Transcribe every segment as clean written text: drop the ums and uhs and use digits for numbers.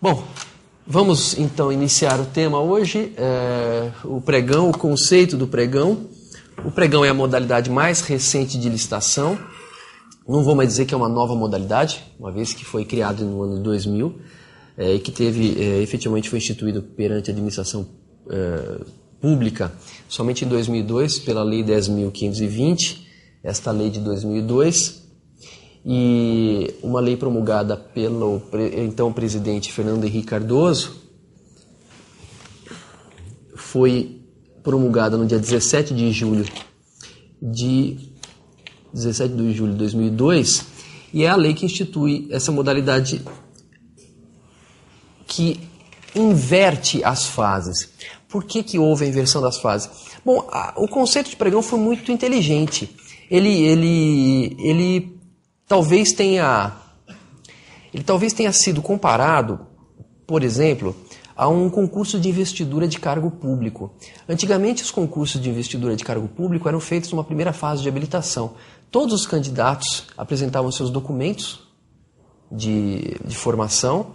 Bom, vamos então iniciar o tema hoje, o pregão, o conceito do pregão. O pregão é a modalidade mais recente de licitação. Não vou mais dizer que é uma nova modalidade, uma vez que foi criado no ano 2000 e que efetivamente foi instituído perante a administração pública somente em 2002 pela Lei 10.520, esta lei de 2002. E uma lei promulgada pelo então presidente Fernando Henrique Cardoso foi promulgada no dia 17 de julho de 2002, e é a lei que institui essa modalidade que inverte as fases. Por que houve a inversão das fases? Bom, o conceito de pregão foi muito inteligente. Ele talvez tenha sido comparado, por exemplo, a um concurso de investidura de cargo público. Antigamente, os concursos de investidura de cargo público eram feitos numa primeira fase de habilitação. Todos os candidatos apresentavam seus documentos de formação.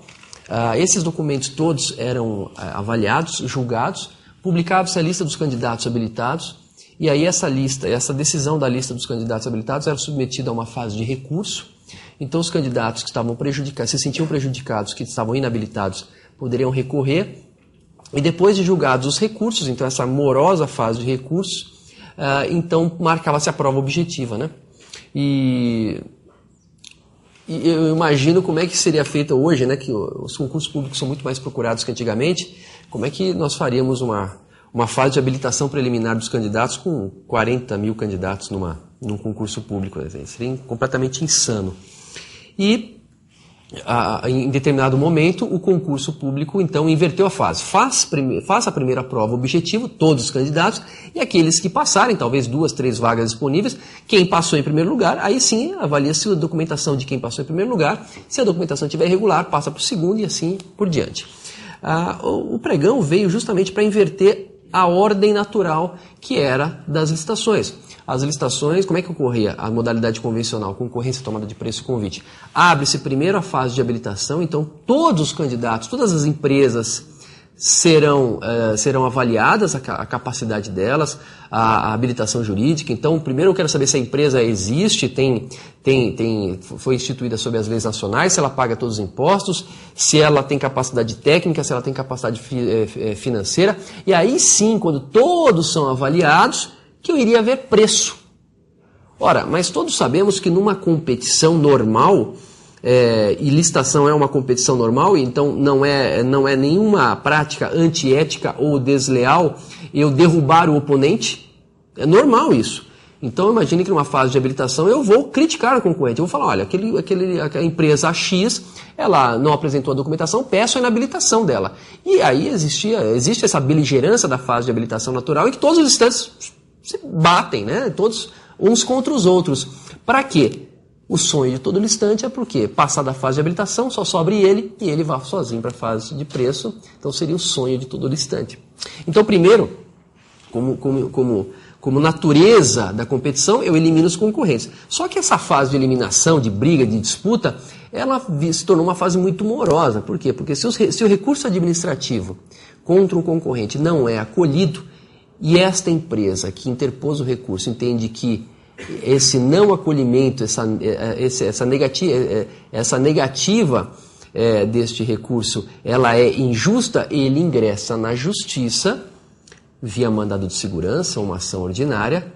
Esses documentos todos eram avaliados, julgados, publicava-se a lista dos candidatos habilitados. E aí essa decisão da lista dos candidatos habilitados era submetida a uma fase de recurso. Então os candidatos que estavam prejudicados, se sentiam prejudicados, que estavam inabilitados, poderiam recorrer. E depois de julgados os recursos, então essa morosa fase de recursos, então marcava-se a prova objetiva, né? E eu imagino como é que seria feita hoje, né? Que os concursos públicos são muito mais procurados que antigamente. Como é que nós faríamos uma fase de habilitação preliminar dos candidatos com 40 mil candidatos num concurso público? Seria completamente insano. E, em determinado momento, o concurso público, então, inverteu a fase. Faça a primeira prova objetivo, todos os candidatos, e aqueles que passarem, talvez 2, 3 vagas disponíveis, quem passou em primeiro lugar, aí sim avalia-se a documentação de quem passou em primeiro lugar. Se a documentação estiver irregular, passa para o segundo e assim por diante. O pregão veio justamente para inverter a ordem natural que era das licitações. As licitações, como é que ocorria a modalidade convencional, concorrência, tomada de preço e convite? Abre-se primeiro a fase de habilitação, então todos os candidatos, todas as empresas serão avaliadas, a capacidade delas, a habilitação jurídica. Então, primeiro eu quero saber se a empresa existe, foi instituída sob as leis nacionais, se ela paga todos os impostos, se ela tem capacidade técnica, se ela tem capacidade financeira. E aí sim, quando todos são avaliados, que eu iria ver preço. Ora, mas todos sabemos que numa competição normal, e licitação é uma competição normal, então não é nenhuma prática antiética ou desleal eu derrubar o oponente. É normal isso. Então imagine que numa fase de habilitação eu vou criticar o concorrente. Eu vou falar, olha, a empresa X, ela não apresentou a documentação, peço a inabilitação dela. E aí existe essa beligerância da fase de habilitação natural em que todos os instantes se batem, né? Todos uns contra os outros. Para quê? O sonho de todo listante é porque, passada a fase de habilitação, só sobre ele e ele vai sozinho para a fase de preço. Então seria o sonho de todo listante. Então, primeiro, como natureza da competição, eu elimino os concorrentes. Só que essa fase de eliminação, de briga, de disputa, ela se tornou uma fase muito morosa. Por quê? Porque se o recurso administrativo contra um concorrente não é acolhido, e esta empresa que interpôs o recurso entende que esse não acolhimento, essa negativa deste recurso, ela é injusta, ele ingressa na justiça, via mandado de segurança, uma ação ordinária,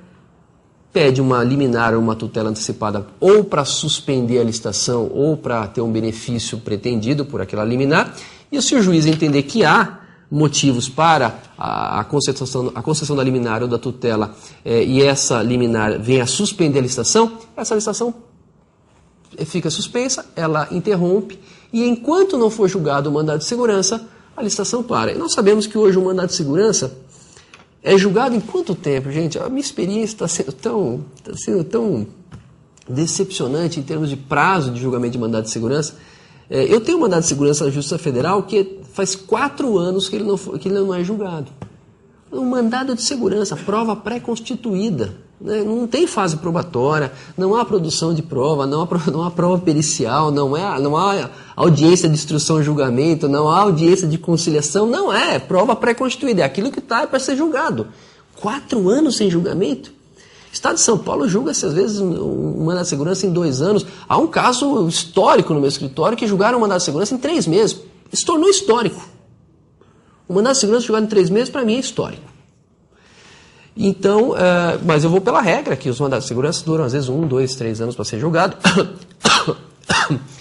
pede uma liminar ou uma tutela antecipada ou para suspender a licitação ou para ter um benefício pretendido por aquela liminar, e se o juiz entender que há motivos para a concessão da liminar ou da tutela e essa liminar vem a suspender a licitação, essa licitação fica suspensa, ela interrompe e enquanto não for julgado o mandado de segurança, a licitação para. E nós sabemos que hoje o mandado de segurança é julgado em quanto tempo, gente? A minha experiência está sendo tão decepcionante em termos de prazo de julgamento de mandado de segurança. Eu tenho um mandado de segurança na Justiça Federal que faz 4 anos que ele não é julgado. Um mandado de segurança, prova pré-constituída. Não tem fase probatória, não há produção de prova, não há prova pericial, não há audiência de instrução e julgamento, não há audiência de conciliação, não é prova pré-constituída, é aquilo que está para ser julgado. 4 anos sem julgamento? O Estado de São Paulo julga-se às vezes um mandado de segurança em 2 anos. Há um caso histórico no meu escritório que julgaram um mandado de segurança em 3 meses. Isso tornou histórico. O mandado de segurança julgado em 3 meses para mim é histórico. Então, mas eu vou pela regra que os mandados de segurança duram às vezes 1, 2, 3 anos para ser julgado.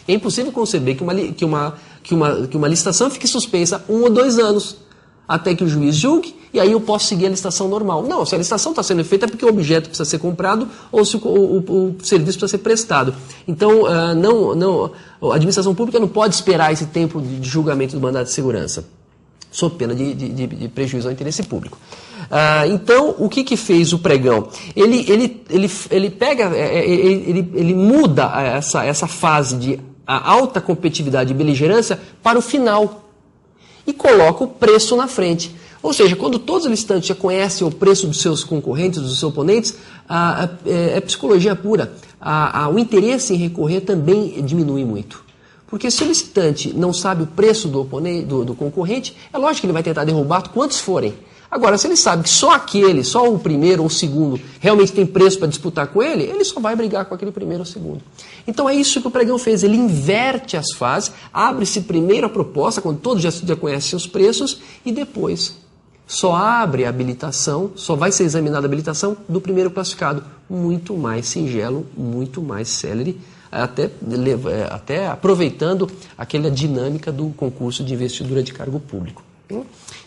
É impossível conceber que uma licitação fique suspensa 1 ou 2 anos até que o juiz julgue e aí eu posso seguir a licitação normal. Não, se a licitação está sendo feita é porque o objeto precisa ser comprado ou se o serviço precisa ser prestado. Então, a administração pública não pode esperar esse tempo de julgamento do mandado de segurança, sob pena de prejuízo ao interesse público. Então, o que fez o pregão? Ele muda essa fase de alta competitividade e beligerância para o final e coloca o preço na frente. Ou seja, quando todos os licitantes já conhecem o preço dos seus concorrentes, dos seus oponentes, é psicologia pura. O interesse em recorrer também diminui muito. Porque se o licitante não sabe o preço do concorrente, é lógico que ele vai tentar derrubar quantos forem. Agora, se ele sabe que só o primeiro ou o segundo, realmente tem preço para disputar com ele só vai brigar com aquele primeiro ou segundo. Então é isso que o pregão fez, ele inverte as fases, abre-se primeiro a proposta, quando todos já conhecem os preços, e depois só abre a habilitação, só vai ser examinada a habilitação do primeiro classificado, muito mais singelo, muito mais célere, até aproveitando aquela dinâmica do concurso de investidura de cargo público.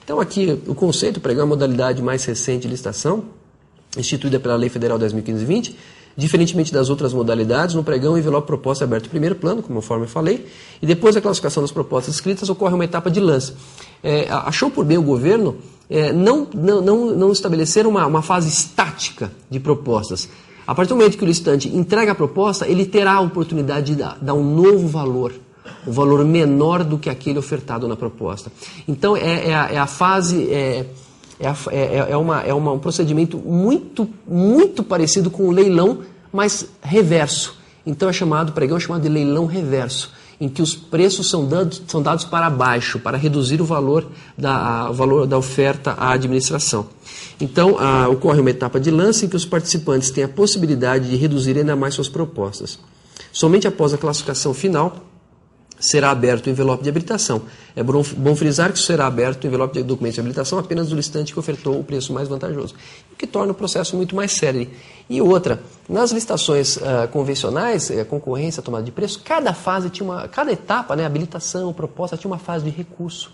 Então aqui o conceito, pregão é a modalidade mais recente de licitação, instituída pela Lei Federal 10.520, diferentemente das outras modalidades, no pregão o envelope proposta é aberto em primeiro plano, conforme eu falei, e depois da classificação das propostas escritas ocorre uma etapa de lance. Achou por bem o governo não estabelecer uma fase estática de propostas. A partir do momento que o licitante entrega a proposta, ele terá a oportunidade de dar um novo valor, um valor menor do que aquele ofertado na proposta. Então, um procedimento muito parecido com o leilão, mas reverso. Então, o pregão é chamado de leilão reverso, em que os preços são dados para baixo, para reduzir o valor da oferta à administração. Então, ocorre uma etapa de lance em que os participantes têm a possibilidade de reduzir ainda mais suas propostas. Somente após a classificação final, será aberto o envelope de habilitação. É bom frisar que será aberto o envelope de documento de habilitação apenas do licitante que ofertou o preço mais vantajoso, o que torna o processo muito mais sério. E outra, nas licitações convencionais, concorrência, tomada de preço, cada etapa, habilitação, proposta, tinha uma fase de recurso.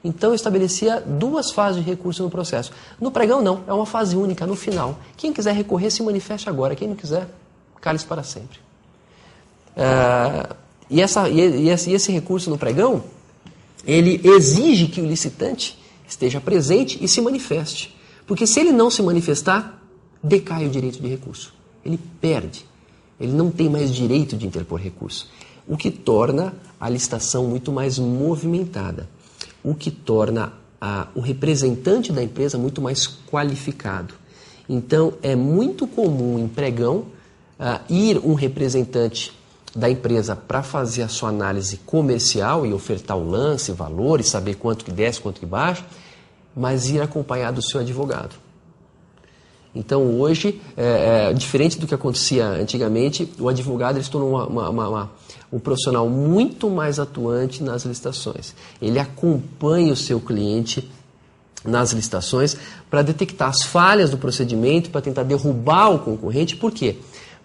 Então, eu estabelecia 2 fases de recurso no processo. No pregão, não, é uma fase única, no final. Quem quiser recorrer, se manifeste agora. Quem não quiser, cale-se para sempre. E esse recurso no pregão, ele exige que o licitante esteja presente e se manifeste. Porque se ele não se manifestar, decai o direito de recurso. Ele perde. Ele não tem mais direito de interpor recurso. O que torna a licitação muito mais movimentada. O que torna o representante da empresa muito mais qualificado. Então, é muito comum em pregão ir um representante da empresa para fazer a sua análise comercial e ofertar o lance, valor e saber quanto que desce, quanto que baixa, mas ir acompanhado do seu advogado. Então hoje, diferente do que acontecia antigamente, o advogado ele se tornou um profissional muito mais atuante nas licitações. Ele acompanha o seu cliente nas licitações para detectar as falhas do procedimento, para tentar derrubar o concorrente. Por quê?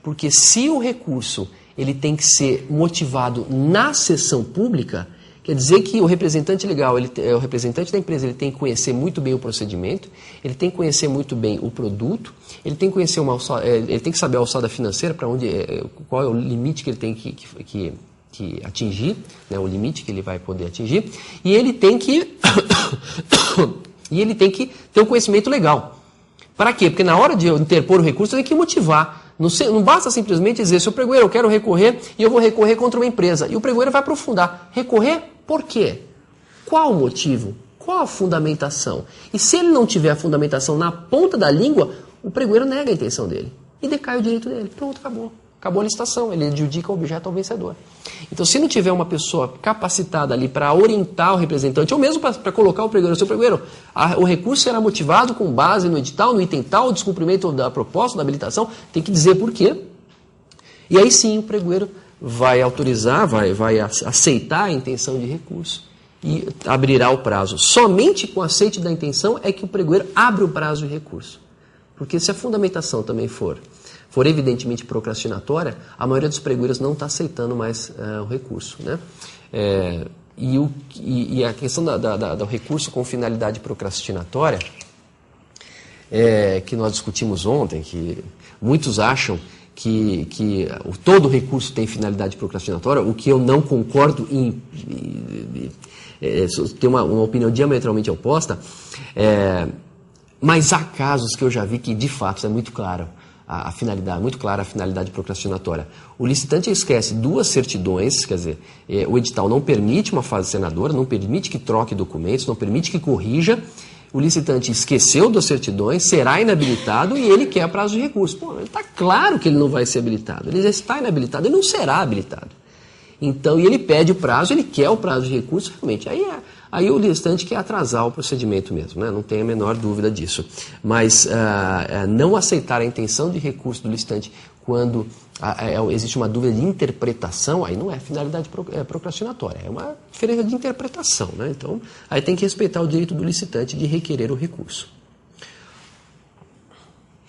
Porque se o recurso ele tem que ser motivado na sessão pública, quer dizer que o representante legal, o representante da empresa, ele tem que conhecer muito bem o procedimento, ele tem que conhecer muito bem o produto, ele tem que conhecer ele tem que saber a alçada financeira, qual é o limite que ele tem que atingir, o limite que ele vai poder atingir, e ele tem que ter um conhecimento legal. Para quê? Porque na hora de interpor o recurso, ele tem que motivar. Não basta simplesmente dizer, seu pregoeiro, eu quero recorrer e eu vou recorrer contra uma empresa. E o pregoeiro vai aprofundar. Recorrer por quê? Qual o motivo? Qual a fundamentação? E se ele não tiver a fundamentação na ponta da língua, o pregoeiro nega a intenção dele e decai o direito dele. Pronto, acabou. Acabou a licitação, ele adjudica o objeto ao vencedor. Então, se não tiver uma pessoa capacitada ali para orientar o representante, ou mesmo para colocar o pregoeiro, seu pregoeiro, o recurso será motivado com base no edital, no item tal, o descumprimento da proposta, da habilitação, tem que dizer por quê. E aí sim o pregoeiro vai autorizar, vai aceitar a intenção de recurso e abrirá o prazo. Somente com o aceite da intenção é que o pregoeiro abre o prazo de recurso. Porque se a fundamentação também for evidentemente procrastinatória, a maioria dos pregoeiros não está aceitando mais o recurso, né? E a questão do recurso com finalidade procrastinatória, que nós discutimos ontem, que muitos acham que todo recurso tem finalidade procrastinatória, o que eu não concordo tem uma opinião diametralmente oposta, mas há casos que eu já vi que de fato é muito claro a finalidade procrastinatória. O licitante esquece 2 certidões, quer dizer, o edital não permite uma fase senadora, não permite que troque documentos, não permite que corrija. O licitante esqueceu 2 certidões, será inabilitado e ele quer prazo de recurso. Pô, está claro que ele não vai ser habilitado, ele já está inabilitado, ele não será habilitado. Então, e ele pede o prazo, ele quer o prazo de recurso, realmente. Aí o licitante quer atrasar o procedimento mesmo, né? Não tem a menor dúvida disso. Mas não aceitar a intenção de recurso do licitante quando existe uma dúvida de interpretação, aí não é finalidade procrastinatória, é uma diferença de interpretação, né? Então, aí tem que respeitar o direito do licitante de requerer o recurso.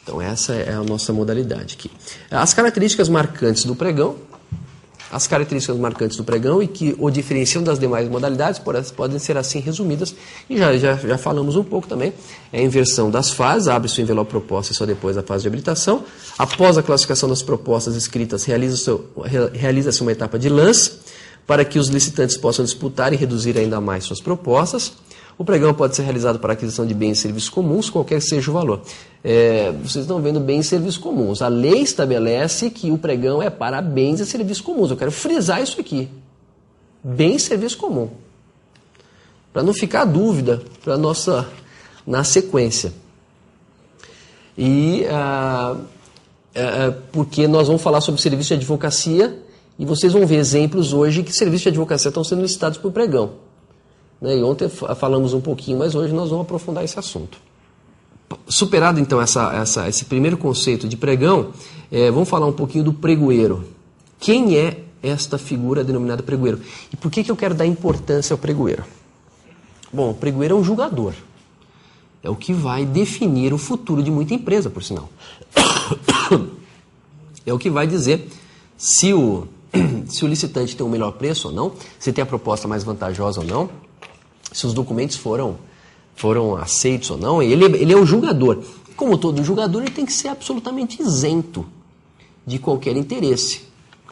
Então, essa é a nossa modalidade aqui. As características marcantes do pregão e que o diferenciam das demais modalidades podem ser assim resumidas, e já falamos um pouco também. É a inversão das fases, abre-se o envelope proposta só depois da fase de habilitação. Após a classificação das propostas escritas, realiza-se uma etapa de lance, para que os licitantes possam disputar e reduzir ainda mais suas propostas. O pregão pode ser realizado para aquisição de bens e serviços comuns, qualquer que seja o valor. Vocês estão vendo bens e serviços comuns. A lei estabelece que o pregão é para bens e serviços comuns. Eu quero frisar isso aqui. Bens e serviço comum. Para não ficar dúvida na sequência. E porque nós vamos falar sobre serviço de advocacia e vocês vão ver exemplos hoje que serviços de advocacia estão sendo licitados por pregão. E ontem falamos um pouquinho, mas hoje nós vamos aprofundar esse assunto. Superado então esse primeiro conceito de pregão, vamos falar um pouquinho do pregoeiro. Quem é esta figura denominada pregoeiro? E por que eu quero dar importância ao pregoeiro? Bom, o pregoeiro é um julgador. É o que vai definir o futuro de muita empresa, por sinal. É o que vai dizer se o licitante tem o melhor preço ou não, se tem a proposta mais vantajosa ou não, se os documentos foram aceitos ou não. Ele é o julgador. Como todo julgador, ele tem que ser absolutamente isento de qualquer interesse.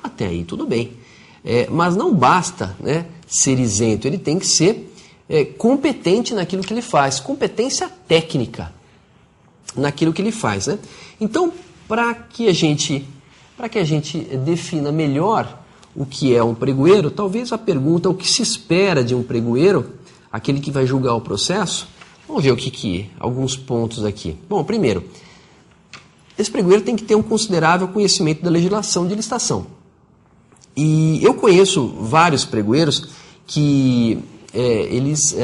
Até aí tudo bem. Mas não basta, né, ser isento, ele tem que ser competente naquilo que ele faz. Competência técnica naquilo que ele faz, né? Então, para que a gente defina melhor o que é um pregoeiro, talvez a pergunta, o que se espera de um pregoeiro, aquele que vai julgar o processo, vamos ver alguns pontos aqui. Bom, primeiro, esse pregoeiro tem que ter um considerável conhecimento da legislação de licitação. E eu conheço vários pregoeiros que eles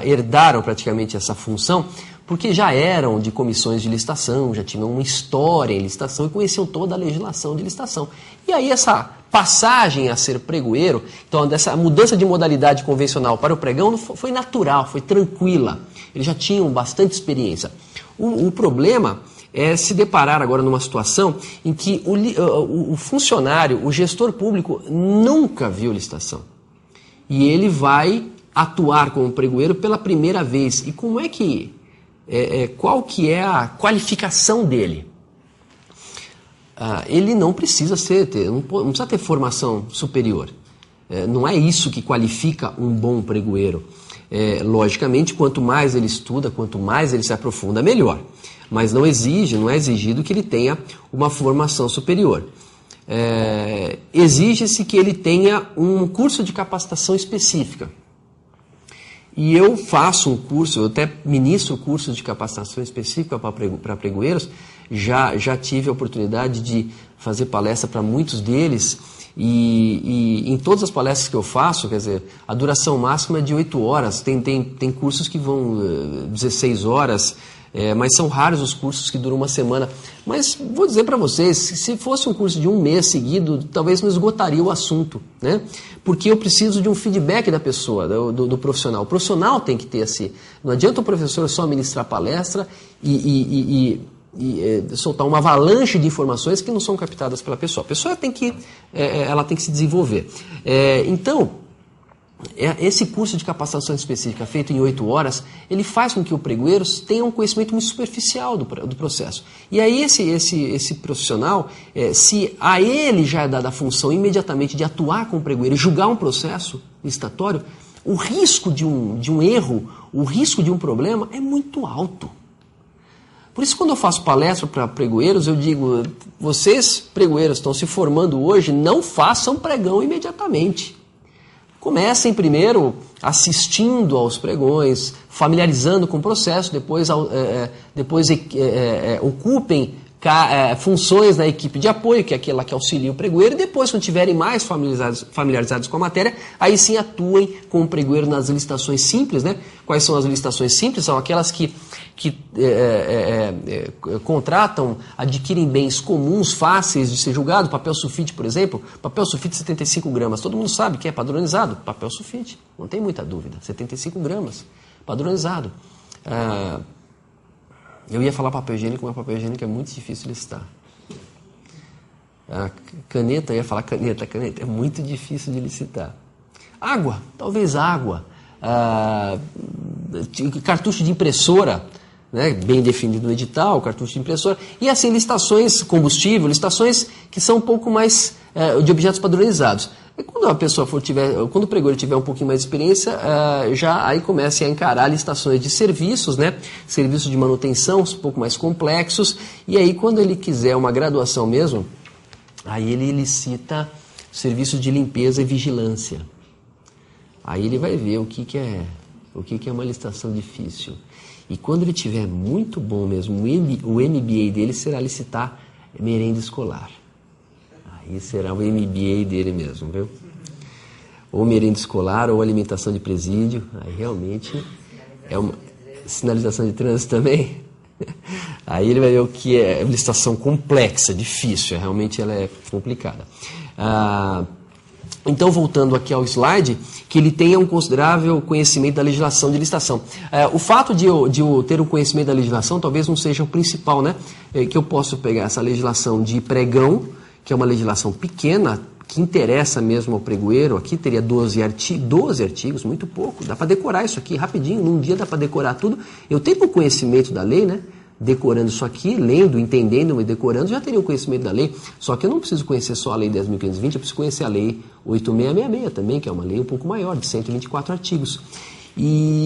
herdaram praticamente essa função, porque já eram de comissões de licitação, já tinham uma história em licitação e conheciam toda a legislação de licitação. E aí essa passagem a ser pregoeiro, então dessa mudança de modalidade convencional para o pregão foi natural, foi tranquila. Eles já tinham bastante experiência. O problema é se deparar agora numa situação em que o funcionário, o gestor público, nunca viu licitação. E ele vai atuar como pregoeiro pela primeira vez. E como é que... qual que é a qualificação dele? Ele não precisa não precisa ter formação superior. Não é isso que qualifica um bom pregoeiro. Logicamente, quanto mais ele estuda, quanto mais ele se aprofunda, melhor. Mas não é exigido que ele tenha uma formação superior. Exige-se que ele tenha um curso de capacitação específica. E eu faço um curso, eu até ministro cursos de capacitação específica para pregoeiros, já tive a oportunidade de fazer palestra para muitos deles, e em todas as palestras que eu faço, quer dizer, a duração máxima é de 8 horas, tem cursos que vão 16 horas, mas são raros os cursos que duram uma semana. Mas vou dizer para vocês, se fosse um curso de um mês seguido, talvez não esgotaria o assunto, né? Porque eu preciso de um feedback da pessoa, do profissional. O profissional tem que ter assim. Não adianta o professor só ministrar palestra e soltar uma avalanche de informações que não são captadas pela pessoa. A pessoa tem que se desenvolver. Então, esse curso de capacitação específica feito em 8 horas, ele faz com que o pregoeiro tenha um conhecimento muito superficial do processo. E aí esse profissional, se a ele já é dada a função imediatamente de atuar com o pregoeiro e julgar um processo licitatório, o risco de um erro, o risco de um problema é muito alto. Por isso, quando eu faço palestra para pregoeiros, eu digo, vocês pregoeiros estão se formando hoje, não façam pregão imediatamente. Comecem primeiro assistindo aos pregões, familiarizando com o processo, depois ocupem funções na equipe de apoio, que é aquela que auxilia o pregoeiro, e depois, quando estiverem mais familiarizados com a matéria, aí sim atuem com o pregoeiro nas licitações simples, né? Quais são as licitações simples? São aquelas que contratam, adquirem bens comuns, fáceis de ser julgado, papel sulfite, por exemplo, papel sulfite 75 gramas, todo mundo sabe que é padronizado, papel sulfite, não tem muita dúvida, 75 gramas, padronizado. Eu ia falar papel higiênico, mas papel higiênico é muito difícil de licitar. Caneta, eu ia falar caneta é muito difícil de licitar. Água, talvez água. Cartucho de impressora, né, bem definido no edital, cartucho de impressora. E assim, licitações combustível, licitações que são um pouco mais de objetos padronizados. E quando a pessoa quando o pregoeiro tiver um pouquinho mais de experiência, já aí comece a encarar licitações de serviços, né? Serviços de manutenção, um pouco mais complexos, e aí quando ele quiser uma graduação mesmo, aí ele licita serviços de limpeza e vigilância. Aí ele vai ver o que é uma licitação difícil. E quando ele tiver muito bom mesmo, o MBA dele será licitar merenda escolar. Aí será o MBA dele mesmo, viu? Ou merenda escolar, ou alimentação de presídio. Aí realmente é uma sinalização de trânsito também. Aí ele vai ver o que é licitação complexa, difícil. Realmente ela é complicada. Então, voltando aqui ao slide, que ele tenha um considerável conhecimento da legislação de licitação. O fato de eu ter um conhecimento da legislação talvez não seja o principal, né? Que eu posso pegar essa legislação de pregão, que é uma legislação pequena, que interessa mesmo ao pregoeiro. Aqui teria 12 artigos, muito pouco. Dá para decorar isso aqui rapidinho, num dia dá para decorar tudo. Eu tenho um conhecimento da lei, né? Decorando isso aqui, lendo, entendendo e decorando, já teria o conhecimento da lei. Só que eu não preciso conhecer só a lei 10.520, eu preciso conhecer a lei 8.666 também, que é uma lei um pouco maior, de 124 artigos.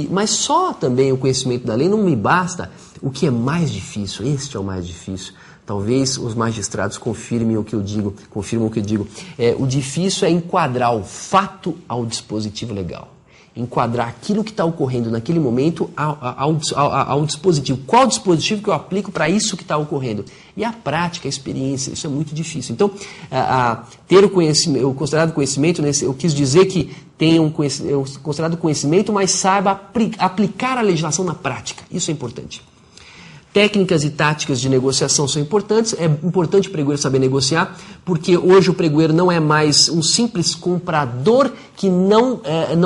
Mas só também o conhecimento da lei não me basta. O que é mais difícil, este é o mais difícil, talvez os magistrados confirmem o que eu digo, o difícil é enquadrar o fato ao dispositivo legal. Enquadrar aquilo que está ocorrendo naquele momento ao dispositivo. Qual dispositivo que eu aplico para isso que está ocorrendo? E a prática, a experiência, isso é muito difícil. Então, ter o considerado conhecimento, eu quis dizer que tenha um considerado conhecimento, mas saiba aplicar a legislação na prática. Isso é importante. Técnicas e táticas de negociação são importantes. É importante o pregoeiro saber negociar, porque hoje o pregoeiro não é mais um simples comprador que não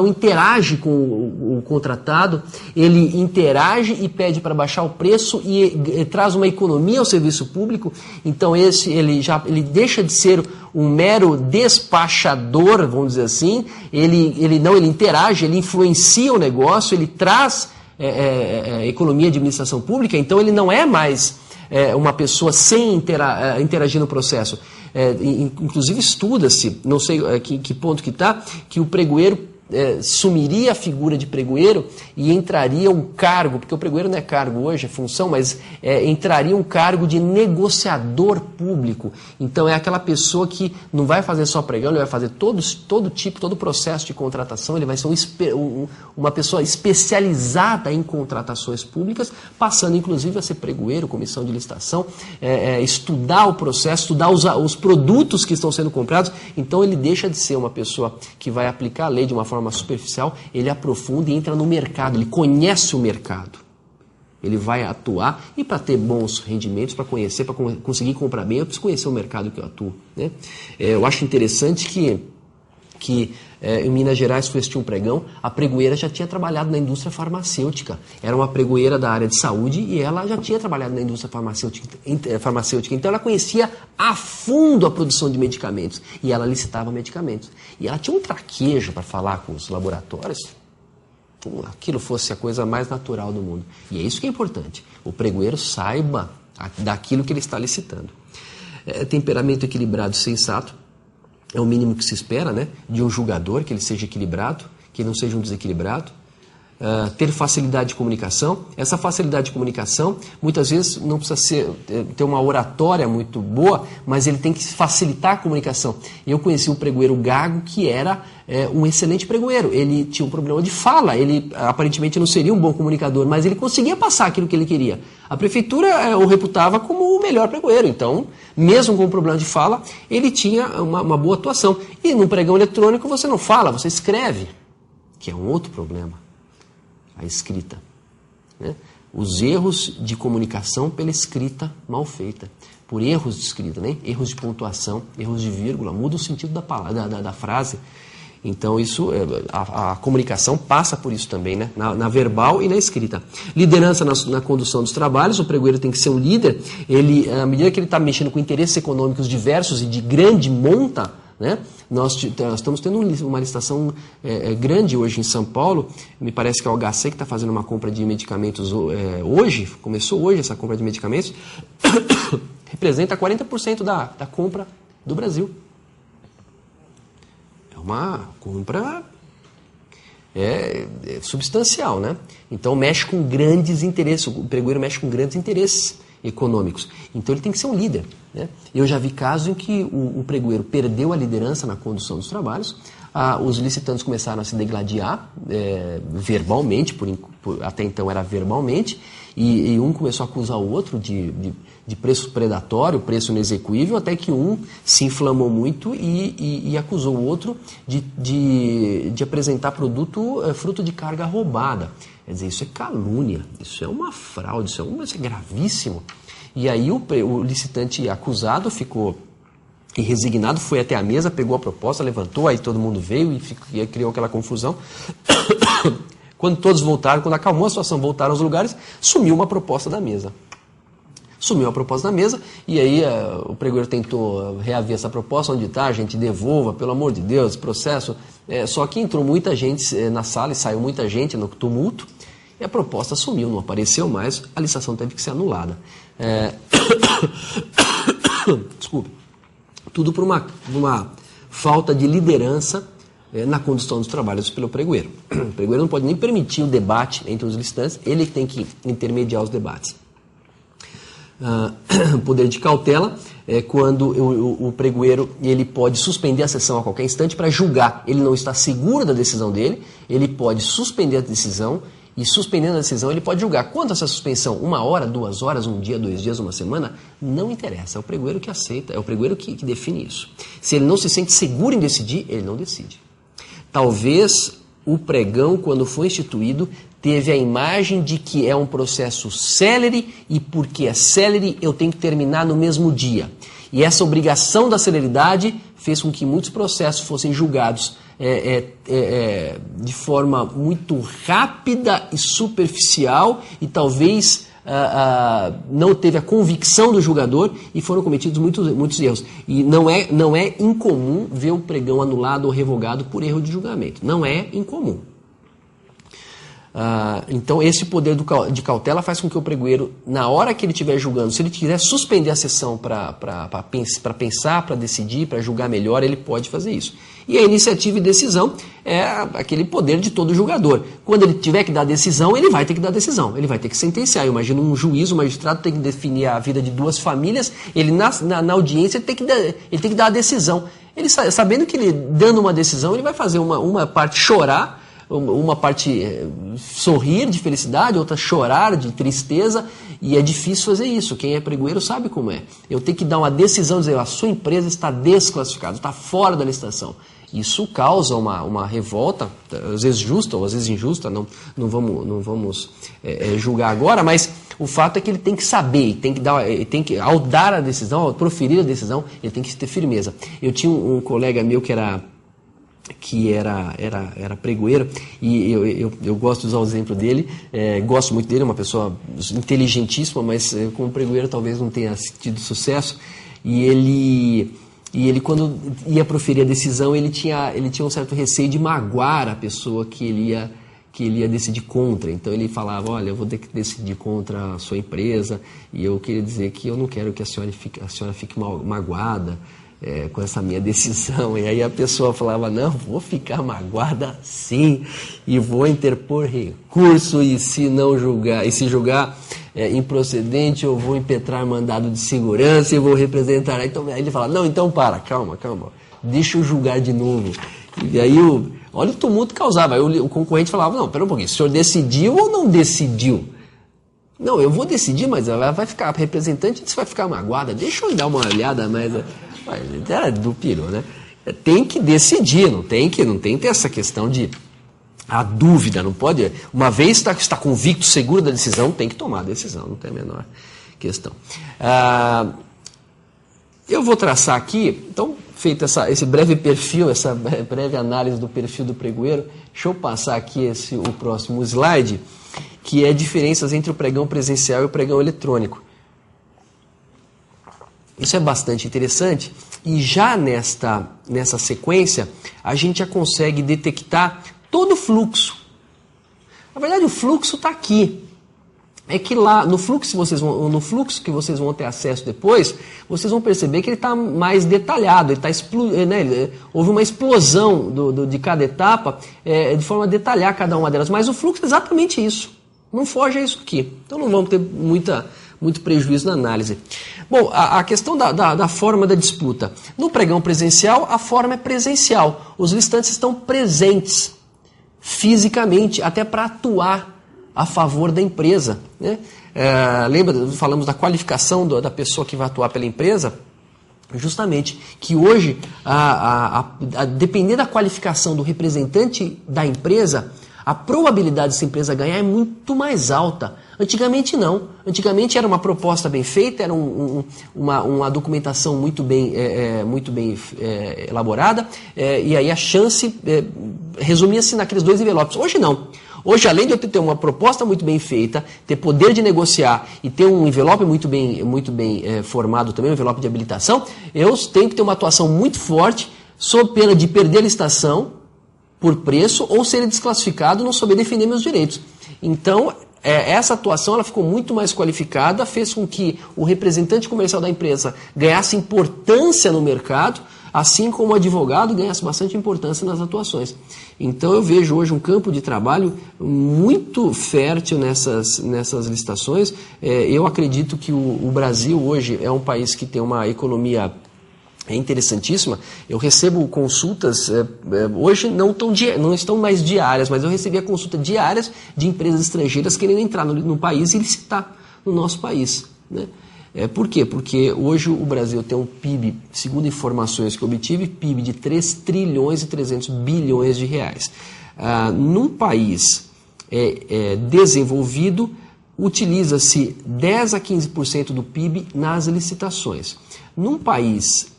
interage com o contratado. Ele interage e pede para baixar o preço e traz uma economia ao serviço público. Então ele deixa de ser um mero despachador, vamos dizer assim. Ele interage, ele influencia o negócio, ele traz economia de administração pública, então ele não é mais uma pessoa sem interagir no processo. Inclusive estuda-se, não sei que ponto que está, que o pregoeiro sumiria a figura de pregoeiro e entraria um cargo, porque o pregoeiro não é cargo hoje, é função, mas entraria um cargo de negociador público. Então é aquela pessoa que não vai fazer só pregão, ele vai fazer todo o processo de contratação, ele vai ser uma pessoa especializada em contratações públicas, passando inclusive a ser pregoeiro, comissão de licitação, estudar o processo, estudar os produtos que estão sendo comprados. Então ele deixa de ser uma pessoa que vai aplicar a lei de uma forma superficial, ele aprofunda e entra no mercado, ele conhece o mercado. Ele vai atuar e para ter bons rendimentos, para conhecer, para conseguir comprar bem, eu preciso conhecer o mercado que eu atuo, né? Eu acho interessante que em Minas Gerais foi assistir um pregão, a pregoeira já tinha trabalhado na indústria farmacêutica. Era uma pregoeira da área de saúde e ela já tinha trabalhado na indústria farmacêutica. Então ela conhecia a fundo a produção de medicamentos e ela licitava medicamentos. E ela tinha um traquejo para falar com os laboratórios, como aquilo fosse a coisa mais natural do mundo. E é isso que é importante. O pregoeiro saiba daquilo que ele está licitando. Temperamento equilibrado e sensato. É o mínimo que se espera, né, de um julgador, que ele seja equilibrado, que ele não seja um desequilibrado. Ter facilidade de comunicação. Essa facilidade de comunicação, muitas vezes, não precisa ter uma oratória muito boa, mas ele tem que facilitar a comunicação. Eu conheci um pregoeiro gago que era um excelente pregoeiro. Ele tinha um problema de fala, ele aparentemente não seria um bom comunicador, mas ele conseguia passar aquilo que ele queria. A prefeitura o reputava como o melhor pregoeiro, então, mesmo com um problema de fala, ele tinha uma boa atuação. E no pregão eletrônico você não fala, você escreve, que é um outro problema. A escrita, né? Os erros de comunicação pela escrita mal feita, por erros de escrita, né? Erros de pontuação, erros de vírgula, muda o sentido da palavra, da frase. Então isso, a comunicação passa por isso também, né? Na verbal e na escrita. Liderança na condução dos trabalhos. O pregoeiro tem que ser um líder. Ele, à medida que ele está mexendo com interesses econômicos diversos e de grande monta, né? Nós estamos tendo uma licitação grande hoje em São Paulo. Me parece que é o HC que está fazendo uma compra de medicamentos hoje. Começou hoje essa compra de medicamentos. Representa 40% da compra do Brasil. É uma compra substancial, né? Então mexe com grandes interesses. O pregoeiro mexe com grandes interesses econômicos. Então ele tem que ser um líder, né? Eu já vi casos em que o pregoeiro perdeu a liderança na condução dos trabalhos, os licitantes começaram a se degladiar verbalmente, até então era verbalmente, e um começou a acusar o outro de preço predatório, preço inexequível, até que um se inflamou muito e acusou o outro de apresentar produto fruto de carga roubada. Quer dizer, isso é calúnia, isso é uma fraude, isso é gravíssimo. E aí o licitante acusado ficou resignado, foi até a mesa, pegou a proposta, levantou, aí todo mundo veio e criou aquela confusão. Quando todos voltaram, quando acalmou a situação, voltaram aos lugares, sumiu uma proposta da mesa. Sumiu a proposta da mesa e aí o pregoeiro tentou reaver essa proposta, onde está, a gente devolva, pelo amor de Deus, processo. Só que entrou muita gente na sala e saiu muita gente no tumulto e a proposta sumiu, não apareceu mais, a licitação teve que ser anulada. Desculpe. Tudo por uma falta de liderança na condução dos trabalhos pelo pregoeiro. O pregoeiro não pode nem permitir o debate entre os licitantes, ele tem que intermediar os debates. Poder de cautela é quando o pregoeiro ele pode suspender a sessão a qualquer instante para julgar. Ele não está seguro da decisão dele, ele pode suspender a decisão e, suspendendo a decisão, ele pode julgar. Quanto a essa suspensão? 1 hora, 2 horas, 1 dia, 2 dias, 1 semana? Não interessa, é o pregoeiro que aceita, é o pregoeiro que define isso. Se ele não se sente seguro em decidir, ele não decide. Talvez o pregão, quando foi instituído, teve a imagem de que é um processo célere e porque é célere eu tenho que terminar no mesmo dia. E essa obrigação da celeridade fez com que muitos processos fossem julgados de forma muito rápida e superficial e talvez não teve a convicção do julgador e foram cometidos muitos erros. E não é incomum ver o pregão anulado ou revogado por erro de julgamento. Não é incomum. Então esse poder de cautela faz com que o pregoeiro, na hora que ele estiver julgando, se ele quiser suspender a sessão para pensar, para decidir, para julgar melhor, ele pode fazer isso. E a iniciativa e decisão é aquele poder de todo julgador. Quando ele tiver que dar decisão, ele vai ter que dar decisão, ele vai ter que sentenciar. Eu imagino um juiz, um magistrado tem que definir a vida de duas famílias, ele na audiência ele tem que dar a decisão. Ele sabendo que ele dando uma decisão, ele vai fazer uma parte chorar, uma parte sorrir de felicidade, outra chorar de tristeza, e é difícil fazer isso. Quem é pregoeiro sabe como é. Eu tenho que dar uma decisão, dizer, a sua empresa está desclassificada, está fora da licitação. Isso causa uma revolta, às vezes justa ou às vezes injusta, não vamos julgar agora, mas o fato é que ele tem que saber, ao dar a decisão, ao proferir a decisão, ele tem que ter firmeza. Eu tinha um colega meu que era pregoeiro, e eu gosto de usar o exemplo dele, gosto muito dele, é uma pessoa inteligentíssima, mas como pregoeiro talvez não tenha tido sucesso, e ele quando ia proferir a decisão, ele tinha um certo receio de magoar a pessoa que ele ia decidir contra. Então ele falava, olha, eu vou ter que decidir contra a sua empresa, e eu queria dizer que eu não quero que a senhora fique magoada com essa minha decisão. E aí a pessoa falava, não, vou ficar magoada sim, e vou interpor recurso, e se julgar improcedente, eu vou impetrar mandado de segurança e vou representar. Então, aí ele fala, não, então calma, deixa eu julgar de novo. E aí olha o tumulto que causava. Aí o concorrente falava, não, pera um pouquinho, o senhor decidiu ou não decidiu? Não, eu vou decidir, mas ela vai ficar, a representante vai ficar magoada, deixa eu dar uma olhada, mas era do peru, né? Tem que decidir, não tem que ter essa questão de a dúvida, não pode, uma vez está convicto, seguro da decisão, tem que tomar a decisão, não tem a menor questão. Eu vou traçar aqui, então, feito esse breve perfil, essa breve análise do perfil do pregoeiro, deixa eu passar aqui o próximo slide, que é diferenças entre o pregão presencial e o pregão eletrônico. Isso é bastante interessante, e já nessa sequência, a gente já consegue detectar todo o fluxo. Na verdade, o fluxo está aqui. É que lá, no fluxo que vocês vão ter acesso depois, vocês vão perceber que ele está mais detalhado, houve uma explosão de cada etapa, de forma a detalhar cada uma delas. Mas o fluxo é exatamente isso. Não foge a isso aqui. Então não vamos ter muito prejuízo na análise. Bom, a questão da forma da disputa. No pregão presencial, a forma é presencial. Os listantes estão presentes fisicamente, até para atuar a favor da empresa, né? Falamos da qualificação da pessoa que vai atuar pela empresa, justamente, que hoje, depender da qualificação do representante da empresa, a probabilidade dessa empresa ganhar é muito mais alta. Antigamente não. Antigamente era uma proposta bem feita, era uma documentação muito bem elaborada, e aí a chance resumia-se naqueles 2 envelopes. Hoje não. Hoje, além de eu ter uma proposta muito bem feita, ter poder de negociar e ter um envelope muito bem formado também, um envelope de habilitação, eu tenho que ter uma atuação muito forte, sob pena de perder a licitação por preço ou ser desclassificado, não souber defender meus direitos. Então, essa atuação ela ficou muito mais qualificada, fez com que o representante comercial da empresa ganhasse importância no mercado, assim como o advogado ganhasse bastante importância nas atuações. Então eu vejo hoje um campo de trabalho muito fértil nessas licitações. Eu acredito que o Brasil hoje é um país que tem uma economia interessantíssima. Eu recebo consultas, hoje não estão mais diárias, mas eu recebia consulta diárias de empresas estrangeiras querendo entrar no país e licitar no nosso país, né? Por quê? Porque hoje o Brasil tem um PIB, segundo informações que eu obtive, PIB de 3 trilhões e 300 bilhões de reais. Num país desenvolvido, utiliza-se 10 a 15% do PIB nas licitações. Num país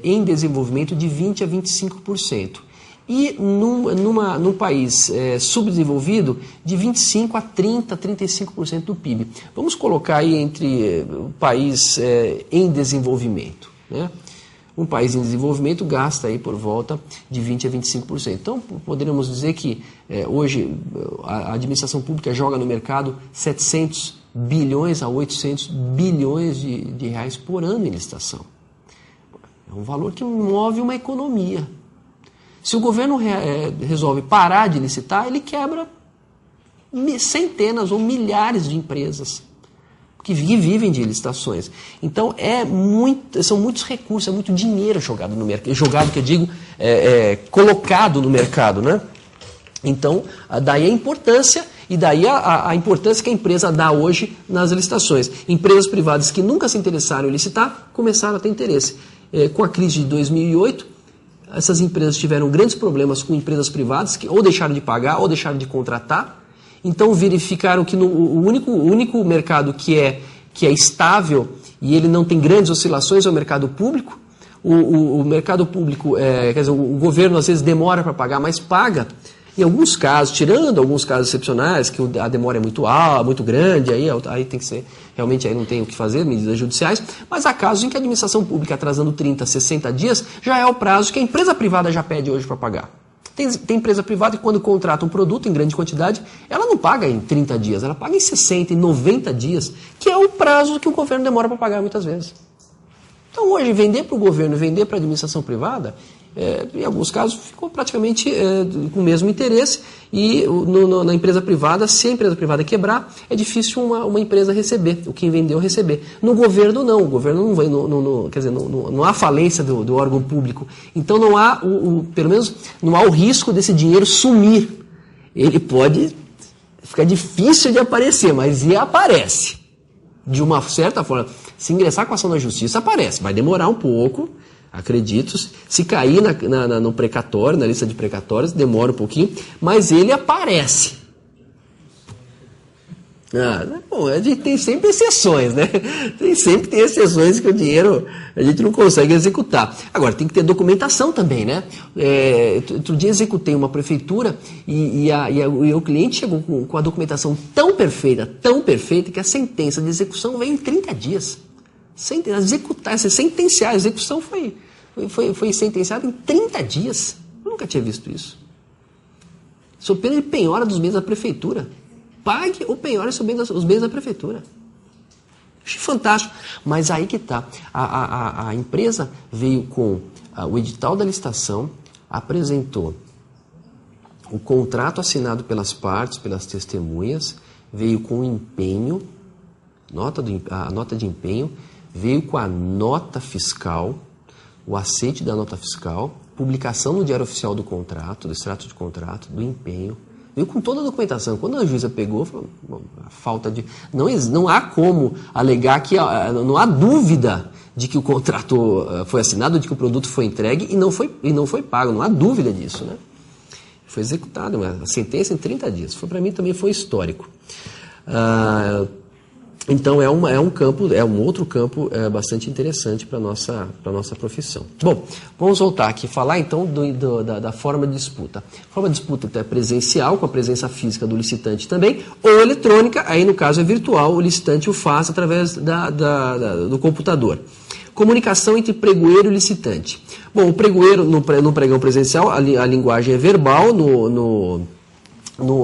em desenvolvimento, de 20 a 25%. E num país subdesenvolvido, de 25% a 30%, a 35% do PIB. Vamos colocar aí entre o país em desenvolvimento, né? Um país em desenvolvimento gasta aí por volta de 20% a 25%. Então, poderíamos dizer que hoje a administração pública joga no mercado 700 bilhões a 800 bilhões de reais por ano em licitação. É um valor que move uma economia. Se o governo resolve parar de licitar, ele quebra centenas ou milhares de empresas que vivem de licitações. Então, são muitos recursos, é muito dinheiro jogado no mercado, que eu digo, colocado no mercado, né? Então, daí a importância, e daí a importância que a empresa dá hoje nas licitações. Empresas privadas que nunca se interessaram em licitar, começaram a ter interesse. Com a crise de 2008, essas empresas tiveram grandes problemas com empresas privadas que ou deixaram de pagar ou deixaram de contratar. Então verificaram que o único mercado que é estável e ele não tem grandes oscilações é o mercado público. O mercado público, quer dizer, o governo às vezes demora para pagar, mas paga. Em alguns casos, tirando alguns casos excepcionais, que a demora é muito alta, muito grande, aí tem que ser, realmente aí não tem o que fazer, medidas judiciais, mas há casos em que a administração pública atrasando 30, 60 dias já é o prazo que a empresa privada já pede hoje para pagar. Tem empresa privada que quando contrata um produto em grande quantidade, ela não paga em 30 dias, ela paga em 60, em 90 dias, que é o prazo que o governo demora para pagar muitas vezes. Então hoje, vender para o governo, vender para a administração privada, em alguns casos ficou praticamente com o mesmo interesse e na empresa privada, se a empresa privada quebrar, é difícil uma empresa receber, o quem vendeu receber. No governo não, o governo não vai, quer dizer, não há falência do órgão público, então não há, pelo menos não há o risco desse dinheiro sumir. Ele pode ficar difícil de aparecer, mas ele aparece. De uma certa forma, se ingressar com a ação na justiça, aparece, vai demorar um pouco. Acredito, se cair no precatório, na lista de precatórios, demora um pouquinho, mas ele aparece. Bom, a gente tem sempre exceções, né? Sempre tem exceções que o dinheiro a gente não consegue executar. Agora, tem que ter documentação também, né? Outro dia executei uma prefeitura e o cliente chegou com a documentação tão perfeita, que a sentença de execução veio em 30 dias. Sentenciar, a execução foi sentenciada em 30 dias. Eu nunca tinha visto isso. Sob pena de penhora dos bens da prefeitura. Pague ou penhora os bens da prefeitura. Achei fantástico. Mas aí que está. A empresa veio com o edital da licitação, apresentou o contrato assinado pelas partes, pelas testemunhas, veio com o empenho, a nota de empenho, veio com a nota fiscal, o aceite da nota fiscal, publicação no Diário Oficial do contrato, do extrato de contrato, do empenho, veio com toda a documentação. Quando a juíza pegou, falou, a falta de... Não há como alegar que... Não há dúvida de que o contrato foi assinado, de que o produto foi entregue e não foi pago. Não há dúvida disso, né? Foi executada uma sentença em 30 dias. Para mim também foi histórico. Então é um outro campo bastante interessante para a nossa profissão. Bom, vamos voltar aqui e falar então da forma de disputa. A forma de disputa é presencial, com a presença física do licitante também, ou eletrônica, aí no caso é virtual, o licitante o faz através do computador. Comunicação entre pregoeiro e licitante. Bom, o pregoeiro, no pregão presencial, a linguagem é verbal, no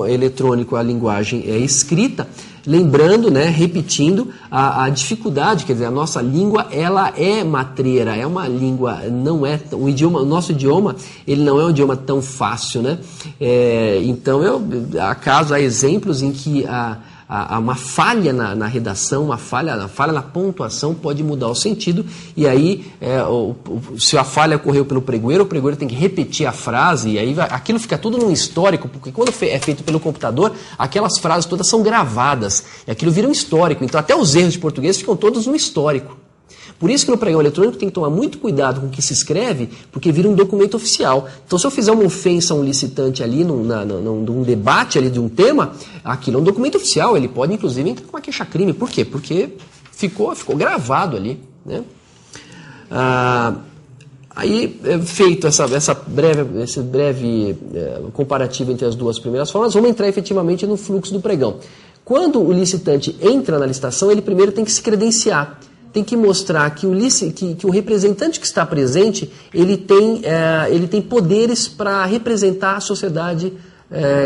eletrônico a linguagem é escrita, lembrando, né, repetindo a dificuldade, quer dizer, a nossa língua ela é matreira, é uma língua, não é o nosso idioma, ele não é um idioma tão fácil, né? Então, há exemplos em que uma falha na redação, uma falha na pontuação pode mudar o sentido, e aí, se a falha ocorreu pelo pregoeiro, o pregoeiro tem que repetir a frase, e aí aquilo fica tudo num histórico, porque quando é feito pelo computador, aquelas frases todas são gravadas, e aquilo vira um histórico, então até os erros de português ficam todos no histórico. Por isso que no pregão eletrônico tem que tomar muito cuidado com o que se escreve, porque vira um documento oficial. Então, se eu fizer uma ofensa a um licitante ali, num debate ali de um tema, aquilo é um documento oficial, ele pode inclusive entrar com uma queixa-crime. Por quê? Porque ficou gravado ali, né? Aí, feito esse breve comparativo entre as duas primeiras formas, vamos entrar efetivamente no fluxo do pregão. Quando o licitante entra na licitação, ele primeiro tem que se credenciar. tem que mostrar que o representante que está presente, ele tem poderes para representar a sociedade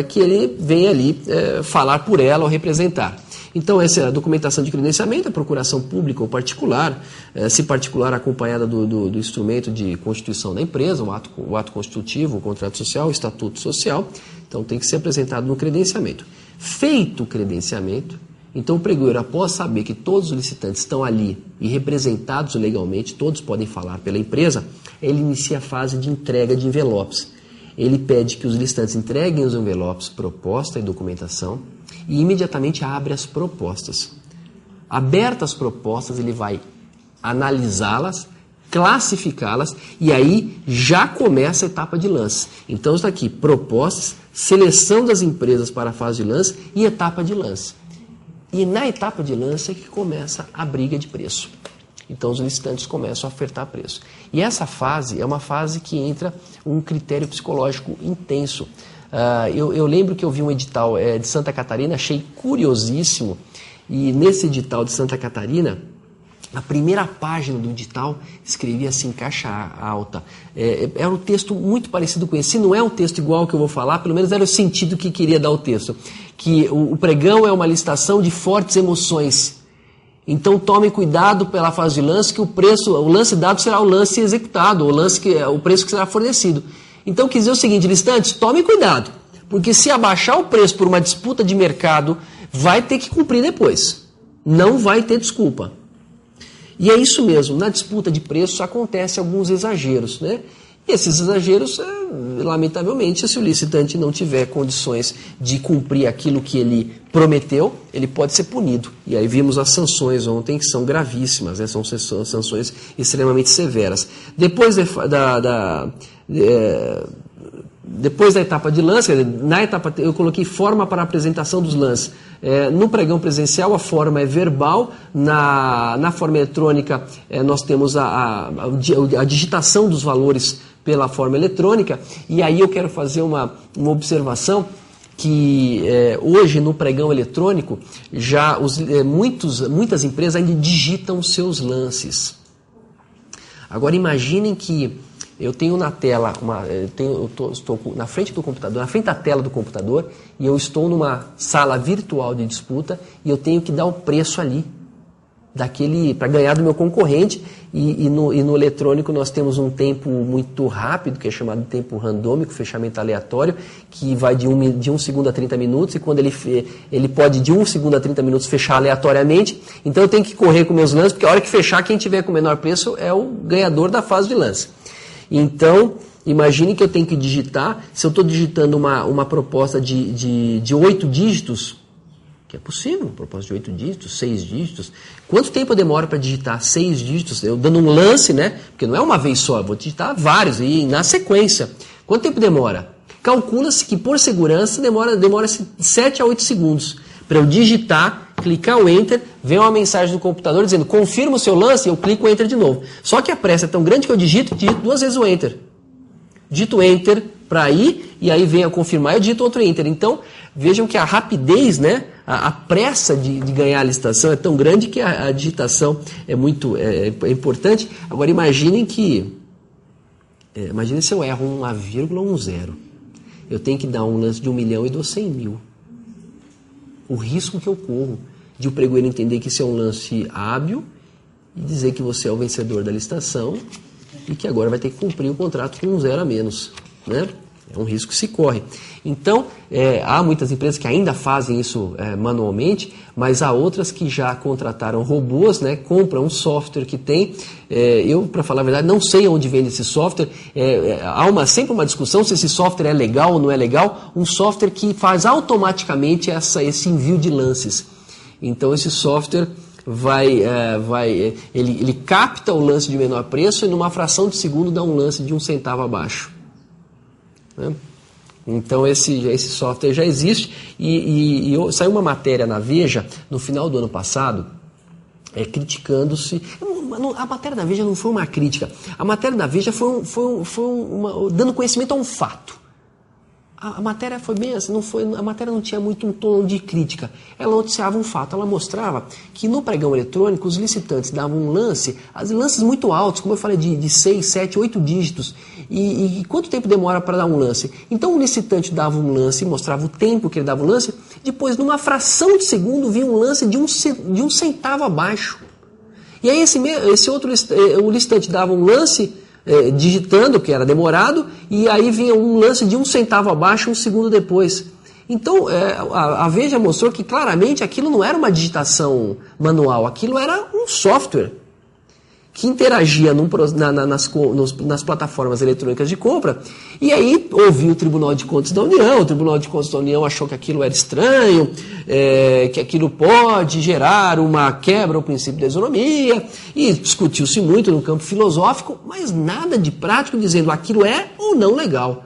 que ele vem ali falar por ela ou representar. Então, essa é a documentação de credenciamento, a procuração pública ou particular, se particular acompanhada do instrumento de constituição da empresa, o ato constitutivo, o contrato social, o estatuto social. Então, tem que ser apresentado no credenciamento. Feito o credenciamento, então o pregoeiro, após saber que todos os licitantes estão ali e representados legalmente, todos podem falar pela empresa, ele inicia a fase de entrega de envelopes. Ele pede que os licitantes entreguem os envelopes, proposta e documentação, e imediatamente abre as propostas. Abertas as propostas, ele vai analisá-las, classificá-las, e aí já começa a etapa de lance. Então está aqui, propostas, seleção das empresas para a fase de lance e etapa de lance. E na etapa de lance é que começa a briga de preço. Então os licitantes começam a ofertar preço. E essa fase é uma fase que entra um critério psicológico intenso. Eu lembro que eu vi um edital de Santa Catarina, achei curiosíssimo, e nesse edital de Santa Catarina, a primeira página do edital escrevia assim, caixa alta. Era um texto muito parecido com esse. Se não é um texto igual ao que eu vou falar, pelo menos era o sentido que queria dar o texto. Que o pregão é uma licitação de fortes emoções. Então tomem cuidado pela fase de lance, que o lance dado será o lance executado, o preço que será fornecido. Então quis dizer o seguinte, licitantes, tomem cuidado, porque se abaixar o preço por uma disputa de mercado, vai ter que cumprir depois. Não vai ter desculpa. E é isso mesmo, na disputa de preços acontecem alguns exageros, né? E esses exageros, lamentavelmente, se o licitante não tiver condições de cumprir aquilo que ele prometeu, ele pode ser punido. E aí vimos as sanções ontem, que são gravíssimas, né? São sanções extremamente severas. Depois da etapa de lance, na etapa, eu coloquei forma para apresentação dos lances. No pregão presencial, a forma é verbal, na forma eletrônica, nós temos a digitação dos valores pela forma eletrônica, e aí eu quero fazer uma observação que hoje no pregão eletrônico, já muitas empresas ainda digitam seus lances. Agora imaginem que eu tenho na tela, estou na frente do computador, na frente da tela do computador, e eu estou numa sala virtual de disputa e eu tenho que dar um preço ali, para ganhar do meu concorrente, e no eletrônico nós temos um tempo muito rápido, que é chamado de tempo randômico, fechamento aleatório, que vai de 1 segundo a 30 minutos, e quando ele pode de 1 segundo a 30 minutos fechar aleatoriamente, então eu tenho que correr com meus lances, porque a hora que fechar, quem tiver com o menor preço é o ganhador da fase de lance. Então, imagine que eu tenho que digitar, se eu estou digitando uma proposta de 8 dígitos, que é possível, uma proposta de 8 dígitos, 6 dígitos, quanto tempo eu demoro para digitar 6 dígitos? Eu dando um lance, né? Porque não é uma vez só, eu vou digitar vários, e na sequência. Quanto tempo demora? Calcula-se que, por segurança, demora-se 7 a 8 segundos para eu digitar, clicar o Enter, vem uma mensagem do computador dizendo confirma o seu lance, e eu clico o Enter de novo. Só que a pressa é tão grande que eu digito 2 vezes o Enter. Digito Enter para ir, e aí vem a confirmar e eu digito outro Enter. Então, vejam que a rapidez, né, a pressa de ganhar a licitação é tão grande que a digitação é importante. Agora imaginem se eu erro uma vírgula ou um zero. Eu tenho que dar um lance de 1 milhão e dou 100 mil. O risco que eu corro de o pregoeiro entender que isso é um lance hábil e dizer que você é o vencedor da licitação e que agora vai ter que cumprir o contrato com um 0 a menos, né? É um risco que se corre. Então, há muitas empresas que ainda fazem isso manualmente, mas há outras que já contrataram robôs, né? Compram um software que tem. Eu, para falar a verdade, não sei onde vende esse software. Há sempre uma discussão se esse software é legal ou não é legal. Um software que faz automaticamente esse envio de lances. Então, esse software ele capta o lance de menor preço e numa fração de segundo dá um lance de 1 centavo abaixo. Né? Então esse software já existe e saiu uma matéria na Veja no final do ano passado criticando-se. A matéria da Veja não foi uma crítica, a matéria da Veja foi dando conhecimento a um fato. A matéria foi bem assim, a matéria não tinha muito um tom de crítica. Ela noticiava um fato, ela mostrava que no pregão eletrônico os licitantes davam um lance, lances muito altos, como eu falei, de 6, 7, 8 dígitos. E quanto tempo demora para dar um lance? Então o licitante dava um lance, mostrava o tempo que ele dava o lance, depois numa fração de segundo vinha um lance de um centavo abaixo. E aí o licitante dava um lance digitando, que era demorado, e aí vinha um lance de um centavo abaixo, um segundo depois. Então, a Veja mostrou que claramente aquilo não era uma digitação manual, aquilo era um software que interagia nas plataformas eletrônicas de compra, e aí ouviu o Tribunal de Contas da União, o Tribunal de Contas da União achou que aquilo era estranho, que aquilo pode gerar uma quebra ao princípio da isonomia, e discutiu-se muito no campo filosófico, mas nada de prático dizendo aquilo é ou não legal.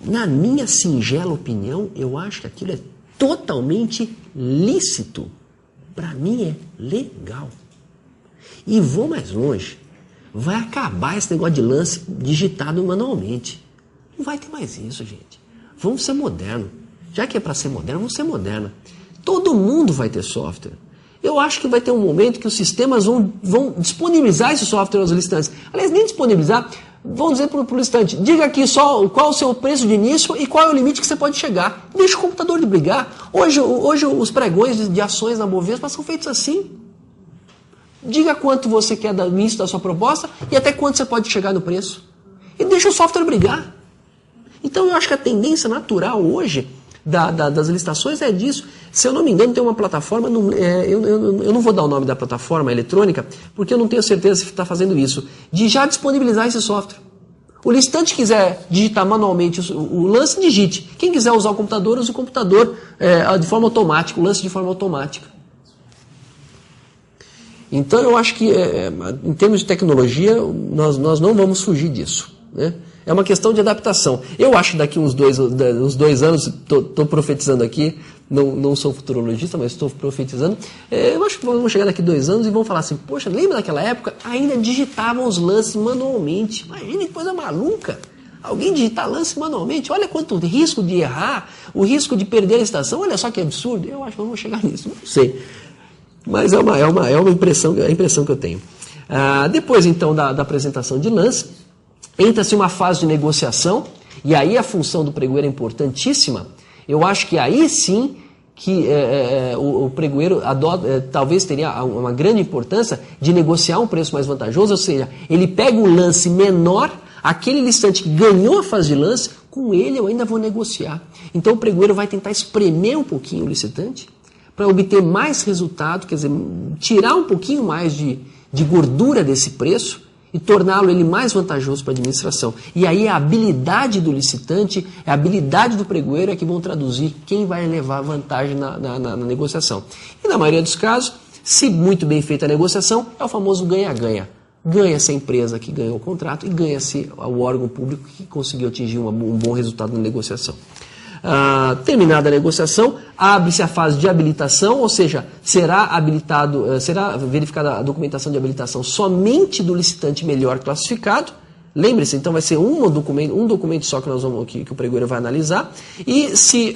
Na minha singela opinião, eu acho que aquilo é totalmente lícito. Para mim é legal. E vou mais longe, vai acabar esse negócio de lance digitado manualmente. Não vai ter mais isso, gente. Vamos ser modernos. Já que é para ser moderno, vamos ser modernos. Todo mundo vai ter software. Eu acho que vai ter um momento que os sistemas vão disponibilizar esse software aos licitantes. Aliás, nem disponibilizar, vão dizer para o licitante, diga aqui só qual o seu preço de início e qual é o limite que você pode chegar. Deixa o computador de brigar. Hoje os pregões de ações na Bovespa são feitos assim. Diga quanto você quer do início da sua proposta e até quanto você pode chegar no preço. E deixa o software brigar. Então eu acho que a tendência natural hoje das licitações é disso. Se eu não me engano, tem uma plataforma, eu não vou dar o nome da plataforma eletrônica, porque eu não tenho certeza se está fazendo isso, de já disponibilizar esse software. O licitante quiser digitar manualmente o lance, digite. Quem quiser usar o computador, use o computador de forma automática, o lance de forma automática. Então eu acho que, em termos de tecnologia, nós não vamos fugir disso, né? É uma questão de adaptação. Eu acho que daqui uns 2 anos, estou profetizando aqui, não sou futurologista, mas estou profetizando, eu acho que vamos chegar daqui 2 anos e vão falar assim, poxa, lembra daquela época? Ainda digitavam os lances manualmente. Imagina que coisa maluca. Alguém digitar lance manualmente, olha quanto risco de errar, o risco de perder a licitação, olha só que absurdo. Eu acho que vamos chegar nisso, não sei. Mas é uma impressão, a impressão que eu tenho. Depois, então, da apresentação de lance, entra-se uma fase de negociação, e aí a função do pregoeiro é importantíssima. Eu acho que aí sim que o pregoeiro talvez teria uma grande importância de negociar um preço mais vantajoso, ou seja, ele pega o lance menor, aquele licitante que ganhou a fase de lance, com ele eu ainda vou negociar. Então o pregoeiro vai tentar espremer um pouquinho o licitante, para obter mais resultado, quer dizer, tirar um pouquinho mais de gordura desse preço e torná-lo ele mais vantajoso para a administração. E aí a habilidade do licitante, a habilidade do pregoeiro é que vão traduzir quem vai levar vantagem na negociação. E na maioria dos casos, se muito bem feita a negociação, é o famoso ganha-ganha. Ganha-se a empresa que ganhou o contrato e ganha-se o órgão público que conseguiu atingir um bom resultado na negociação. Terminada a negociação, abre-se a fase de habilitação, ou seja, será verificada a documentação de habilitação somente do licitante melhor classificado. Lembre-se, então vai ser um documento só que o pregoeiro vai analisar, e se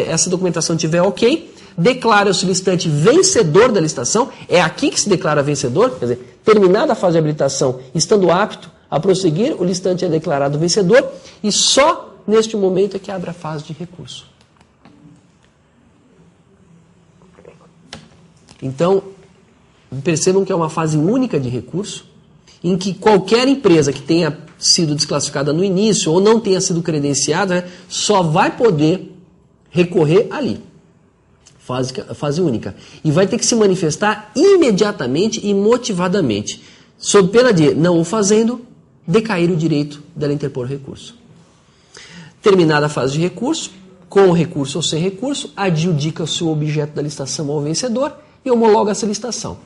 essa documentação estiver ok, declara-se o licitante vencedor da licitação. É aqui que se declara vencedor, quer dizer, terminada a fase de habilitação, estando apto a prosseguir, o licitante é declarado vencedor, e só neste momento é que abre a fase de recurso. Então, percebam que é uma fase única de recurso, em que qualquer empresa que tenha sido desclassificada no início ou não tenha sido credenciada, né, só vai poder recorrer ali. Fase única. E vai ter que se manifestar imediatamente e motivadamente, sob pena de, não o fazendo, decair o direito dela interpor recurso. Terminada a fase de recurso, com recurso ou sem recurso, adjudica-se o objeto da licitação ao vencedor e homologa essa licitação.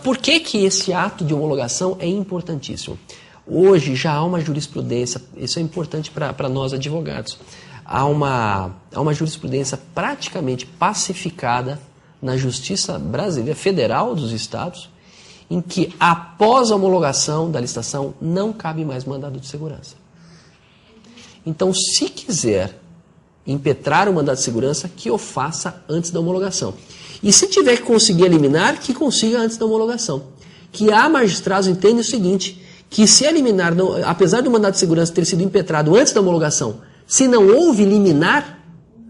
Por que esse ato de homologação é importantíssimo? Hoje já há uma jurisprudência, isso é importante para nós advogados, há uma jurisprudência praticamente pacificada na Justiça Brasileira Federal dos Estados, em que após a homologação da licitação não cabe mais mandado de segurança. Então, se quiser impetrar o mandado de segurança, que o faça antes da homologação. E se tiver que conseguir eliminar, que consiga antes da homologação. Que há magistrados que entendem o seguinte, que se a liminar, apesar do mandado de segurança ter sido impetrado antes da homologação, se não houve liminar,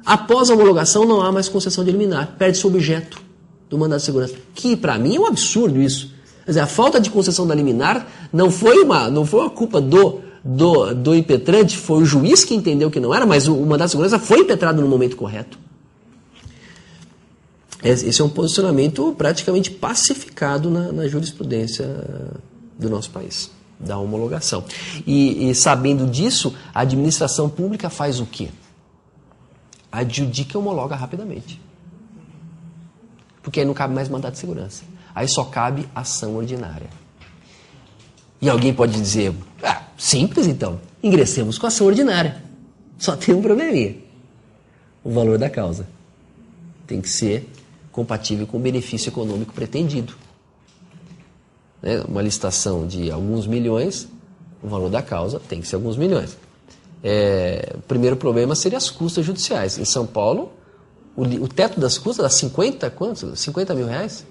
após a homologação não há mais concessão de liminar, perde-se o objeto do mandado de segurança. Que para mim é um absurdo isso. Quer dizer, a falta de concessão da liminar não foi uma culpa do impetrante, foi o juiz que entendeu que não era, mas o mandado de segurança foi impetrado no momento correto. Esse é um posicionamento praticamente pacificado na jurisprudência do nosso país, da homologação. E sabendo disso, a administração pública faz o quê? Adjudica e homologa rapidamente. Porque aí não cabe mais mandado de segurança. Aí só cabe ação ordinária. E alguém pode dizer, simples então, ingressemos com ação ordinária. Só tem um probleminha. O valor da causa tem que ser compatível com o benefício econômico pretendido. Né? Uma licitação de alguns milhões, o valor da causa tem que ser alguns milhões. O primeiro problema seria as custas judiciais. Em São Paulo, o teto das custas dá 50 mil reais?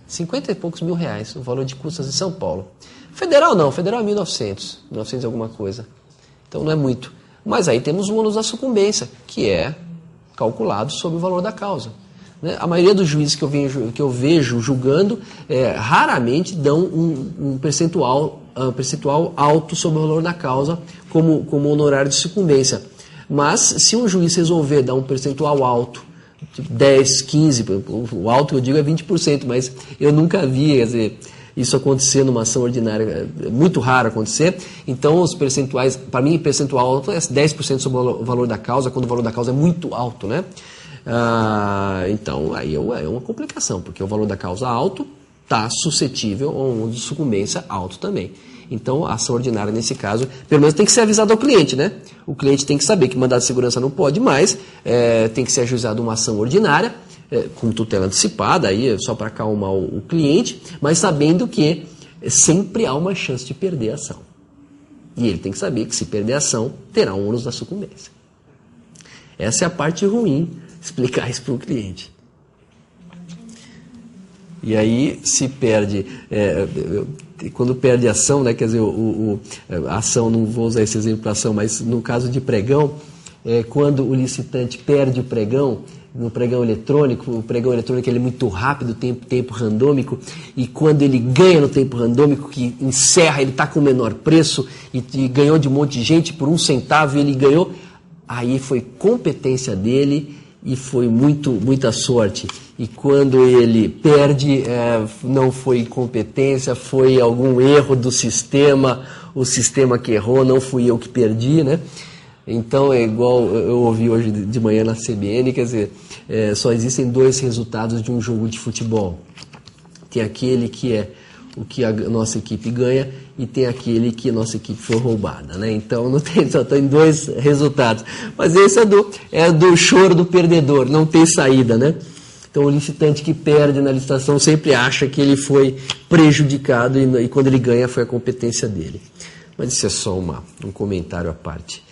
50 e poucos mil reais, o valor de custas em São Paulo. Federal não, federal é 1.900 e alguma coisa. Então não é muito. Mas aí temos o ônus da sucumbência, que é calculado sobre o valor da causa. Né? A maioria dos juízes que eu vejo julgando, raramente dão um percentual alto sobre o valor da causa como honorário de sucumbência. Mas se um juiz resolver dar um percentual alto, tipo 10, 15, o alto eu digo é 20%, mas eu nunca vi, quer dizer, isso acontecer numa ação ordinária, é muito raro acontecer. Então os percentuais, para mim percentual alto é 10% sobre o valor da causa, quando o valor da causa é muito alto, né? Então aí é uma complicação, porque o valor da causa alto está suscetível a um de sucumbência alto também. Então, a ação ordinária, nesse caso, pelo menos tem que ser avisado ao cliente, né? O cliente tem que saber que mandado de segurança não pode mais, tem que ser ajuizado uma ação ordinária, com tutela antecipada, aí só para acalmar o cliente, mas sabendo que sempre há uma chance de perder a ação. E ele tem que saber que se perder a ação, terá um ônus da sucumbência. Essa é a parte ruim, explicar isso para o cliente. E aí se perde, quando perde a ação, né, quer dizer, a ação, não vou usar esse exemplo para ação, mas no caso de pregão, quando o licitante perde o pregão, no pregão eletrônico, o pregão eletrônico ele é muito rápido, tempo randômico, e quando ele ganha no tempo randômico, que encerra, ele está com o menor preço, e ganhou de um monte de gente por 1 centavo, ele ganhou, aí foi competência dele, e foi muita sorte. E quando ele perde, não foi incompetência, foi algum erro do sistema, o sistema que errou, não fui eu que perdi, né? Então é igual eu ouvi hoje de manhã na CBN, quer dizer, só existem 2 resultados de um jogo de futebol. Tem aquele que é o que a nossa equipe ganha e tem aquele que a nossa equipe foi roubada, né? Então só tem 2 resultados. Mas esse é do choro do perdedor, não tem saída, né? Então o licitante que perde na licitação sempre acha que ele foi prejudicado e quando ele ganha foi a competência dele. Mas isso é só um comentário à parte.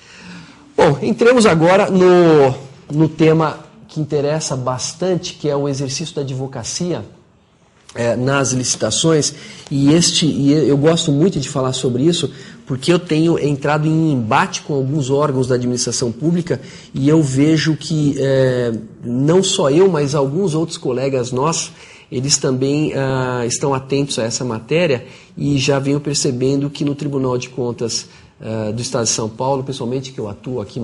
Bom, entremos agora no tema que interessa bastante, que é o exercício da advocacia nas licitações, e eu gosto muito de falar sobre isso, porque eu tenho entrado em embate com alguns órgãos da administração pública e eu vejo que não só eu, mas alguns outros colegas nossos, eles também estão atentos a essa matéria e já venho percebendo que no Tribunal de Contas do Estado de São Paulo, pessoalmente, que eu atuo aqui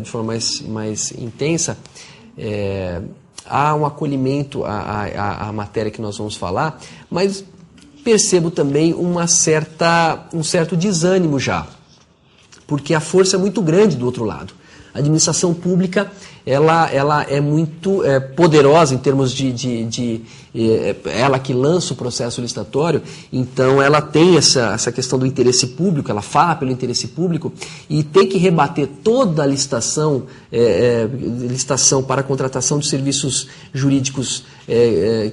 de forma mais intensa, há um acolhimento à matéria que nós vamos falar, mas percebo também um certo desânimo já, porque a força é muito grande do outro lado. A administração pública ela é muito poderosa em termos de ela que lança o processo licitatório, então ela tem essa questão do interesse público, ela fala pelo interesse público e tem que rebater toda a licitação para a contratação de serviços jurídicos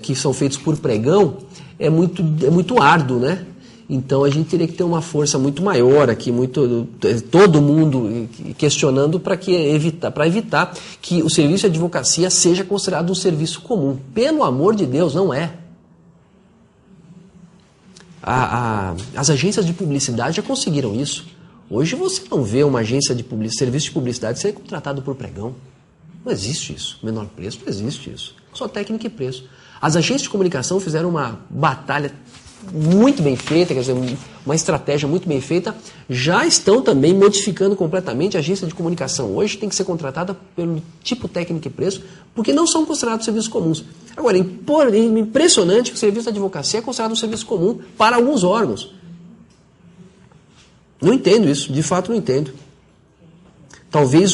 que são feitos por pregão, é muito árduo, né? Então a gente teria que ter uma força muito maior aqui, todo mundo questionando para evitar que o serviço de advocacia seja considerado um serviço comum. Pelo amor de Deus, não é. As agências de publicidade já conseguiram isso. Hoje você não vê uma agência de serviço de publicidade ser contratado por pregão. Não existe isso. Menor preço, não existe isso. Só técnica e preço. As agências de comunicação fizeram uma batalha muito bem feita, quer dizer, uma estratégia muito bem feita, já estão também modificando completamente. A agência de comunicação hoje tem que ser contratada pelo tipo técnico e preço, porque não são considerados serviços comuns. Agora, é impressionante que o serviço de advocacia é considerado um serviço comum para alguns órgãos. Não entendo isso, de fato não entendo. Talvez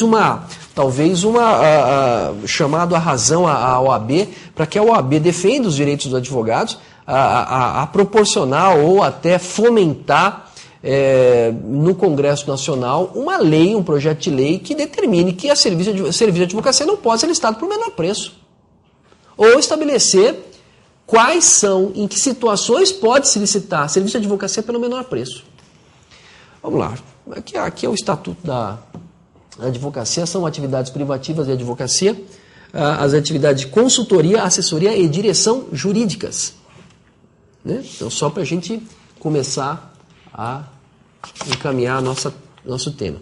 chamado a razão à OAB, para que a OAB defenda os direitos dos advogados, a proporcionar ou até fomentar no Congresso Nacional uma lei, um projeto de lei que determine que a serviço de advocacia não pode ser listado por menor preço. Ou estabelecer em que situações pode se licitar serviço de advocacia pelo menor preço. Vamos lá. Aqui é o Estatuto da Advocacia, são atividades privativas de advocacia, as atividades de consultoria, assessoria e direção jurídicas. Né? Então, só para a gente começar a encaminhar nosso tema.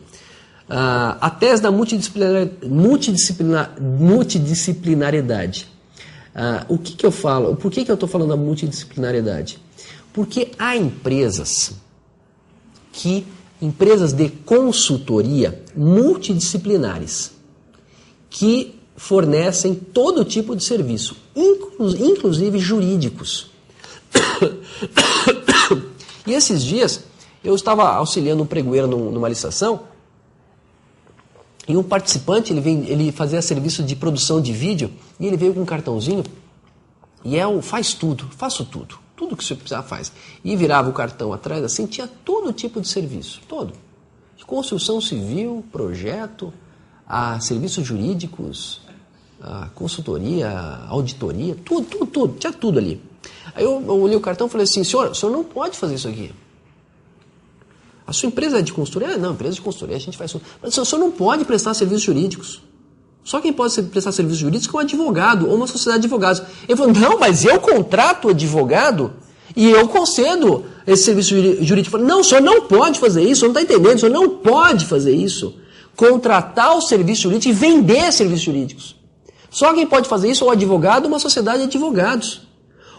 A tese da multidisciplinariedade. O que eu falo? Por que eu estou falando da multidisciplinariedade? Porque há empresas de consultoria multidisciplinares que fornecem todo tipo de serviço, inclusive jurídicos. E esses dias eu estava auxiliando um pregoeiro numa licitação e um participante ele fazia serviço de produção de vídeo e ele veio com um cartãozinho e faço tudo que você precisar faz. E virava o cartão atrás assim, tinha todo tipo de serviço, todo. De construção civil, projeto, serviços jurídicos, consultoria, auditoria, tudo, tinha tudo ali. Aí eu olhei o cartão e falei assim, senhor, o senhor não pode fazer isso aqui. A sua empresa é de consultoria? Não, empresa de consultoria, a gente faz isso. Mas o senhor não pode prestar serviços jurídicos. Só quem pode prestar serviços jurídicos é um advogado ou uma sociedade de advogados. Ele falou, não, mas eu contrato o advogado e eu concedo esse serviço jurídico. Eu falei, não, o senhor não pode fazer isso, o senhor não está entendendo, o senhor não pode fazer isso. Contratar o serviço jurídico e vender serviços jurídicos. Só quem pode fazer isso é o advogado ou uma sociedade de advogados.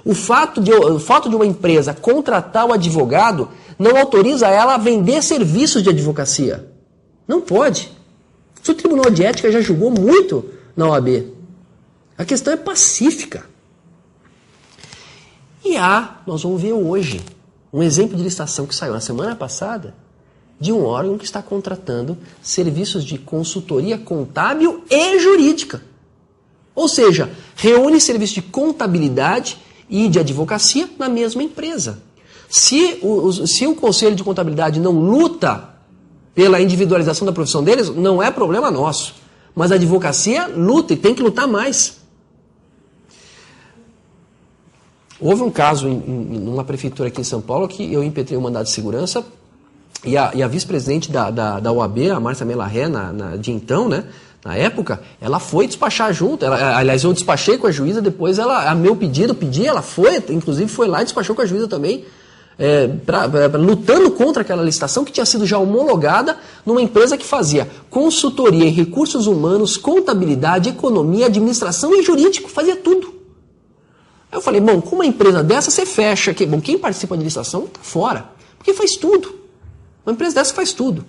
O fato de uma empresa contratar o advogado não autoriza ela a vender serviços de advocacia. Não pode. O Tribunal de Ética já julgou muito na OAB. A questão é pacífica. E nós vamos ver hoje um exemplo de licitação que saiu na semana passada de um órgão que está contratando serviços de consultoria contábil e jurídica. Ou seja, reúne serviços de contabilidade e de advocacia na mesma empresa. Se o Conselho de Contabilidade não luta pela individualização da profissão deles, não é problema nosso. Mas a advocacia luta e tem que lutar mais. Houve um caso numa prefeitura aqui em São Paulo que eu impetrei um mandado de segurança e a vice-presidente da OAB, a Márcia Melarré, de então, né, na época, ela foi despachar junto. Aliás, eu despachei com a juíza, depois a meu pedido, ela foi, inclusive foi lá e despachou com a juíza também, lutando contra aquela licitação que tinha sido já homologada numa empresa que fazia consultoria em recursos humanos, contabilidade, economia, administração e jurídico, fazia tudo. Aí eu falei, bom, com uma empresa dessa você fecha, quem participa de licitação está fora, porque faz tudo. Uma empresa dessa faz tudo.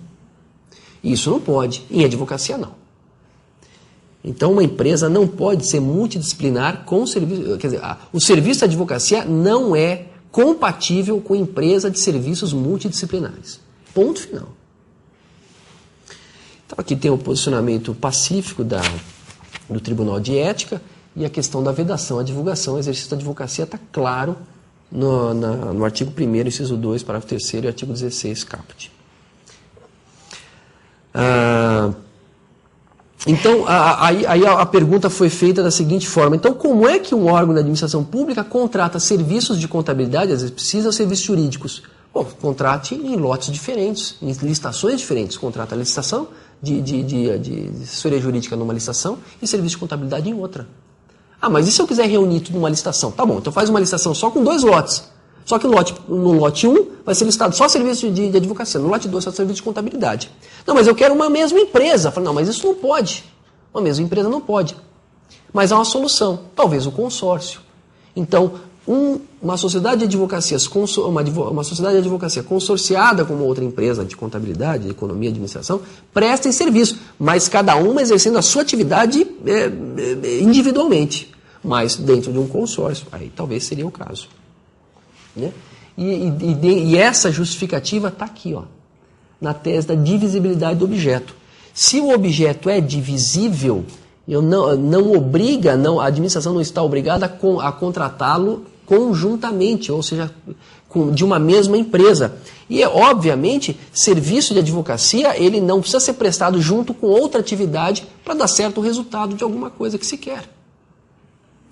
Isso não pode, em advocacia não. Então uma empresa não pode ser multidisciplinar com o serviço, quer dizer, o serviço de advocacia não é compatível com empresa de serviços multidisciplinares. Ponto final. Então aqui tem o posicionamento pacífico do Tribunal de Ética e a questão da vedação à divulgação. O exercício da advocacia está claro no artigo 1º, inciso 2, parágrafo 3º e artigo 16, caput. Então, aí a pergunta foi feita da seguinte forma. Então, como é que um órgão da administração pública contrata serviços de contabilidade, às vezes precisa, ou serviços jurídicos? Bom, contrate em lotes diferentes, em licitações diferentes. Contrata a licitação de assessoria jurídica numa licitação e serviço de contabilidade em outra. Ah, mas e se eu quiser reunir tudo numa licitação? Tá bom, então faz uma licitação só com 2 lotes. Só que no lote 1 vai ser listado só serviço de advocacia, no lote 2 só serviço de contabilidade. Não, mas eu quero uma mesma empresa. Falo, não, mas isso não pode. Uma mesma empresa não pode. Mas há uma solução, talvez o consórcio. Então, uma sociedade de advocacias, uma sociedade de advocacia consorciada com uma outra empresa de contabilidade, de economia, de administração, prestem serviço, mas cada uma exercendo a sua atividade individualmente, mas dentro de um consórcio. Aí talvez seria o caso. Né? E essa justificativa está aqui, ó, na tese da divisibilidade do objeto. Se o objeto é divisível, a administração não está obrigada a contratá-lo conjuntamente, ou seja, de uma mesma empresa. E, obviamente, serviço de advocacia, ele não precisa ser prestado junto com outra atividade para dar certo resultado de alguma coisa que se quer.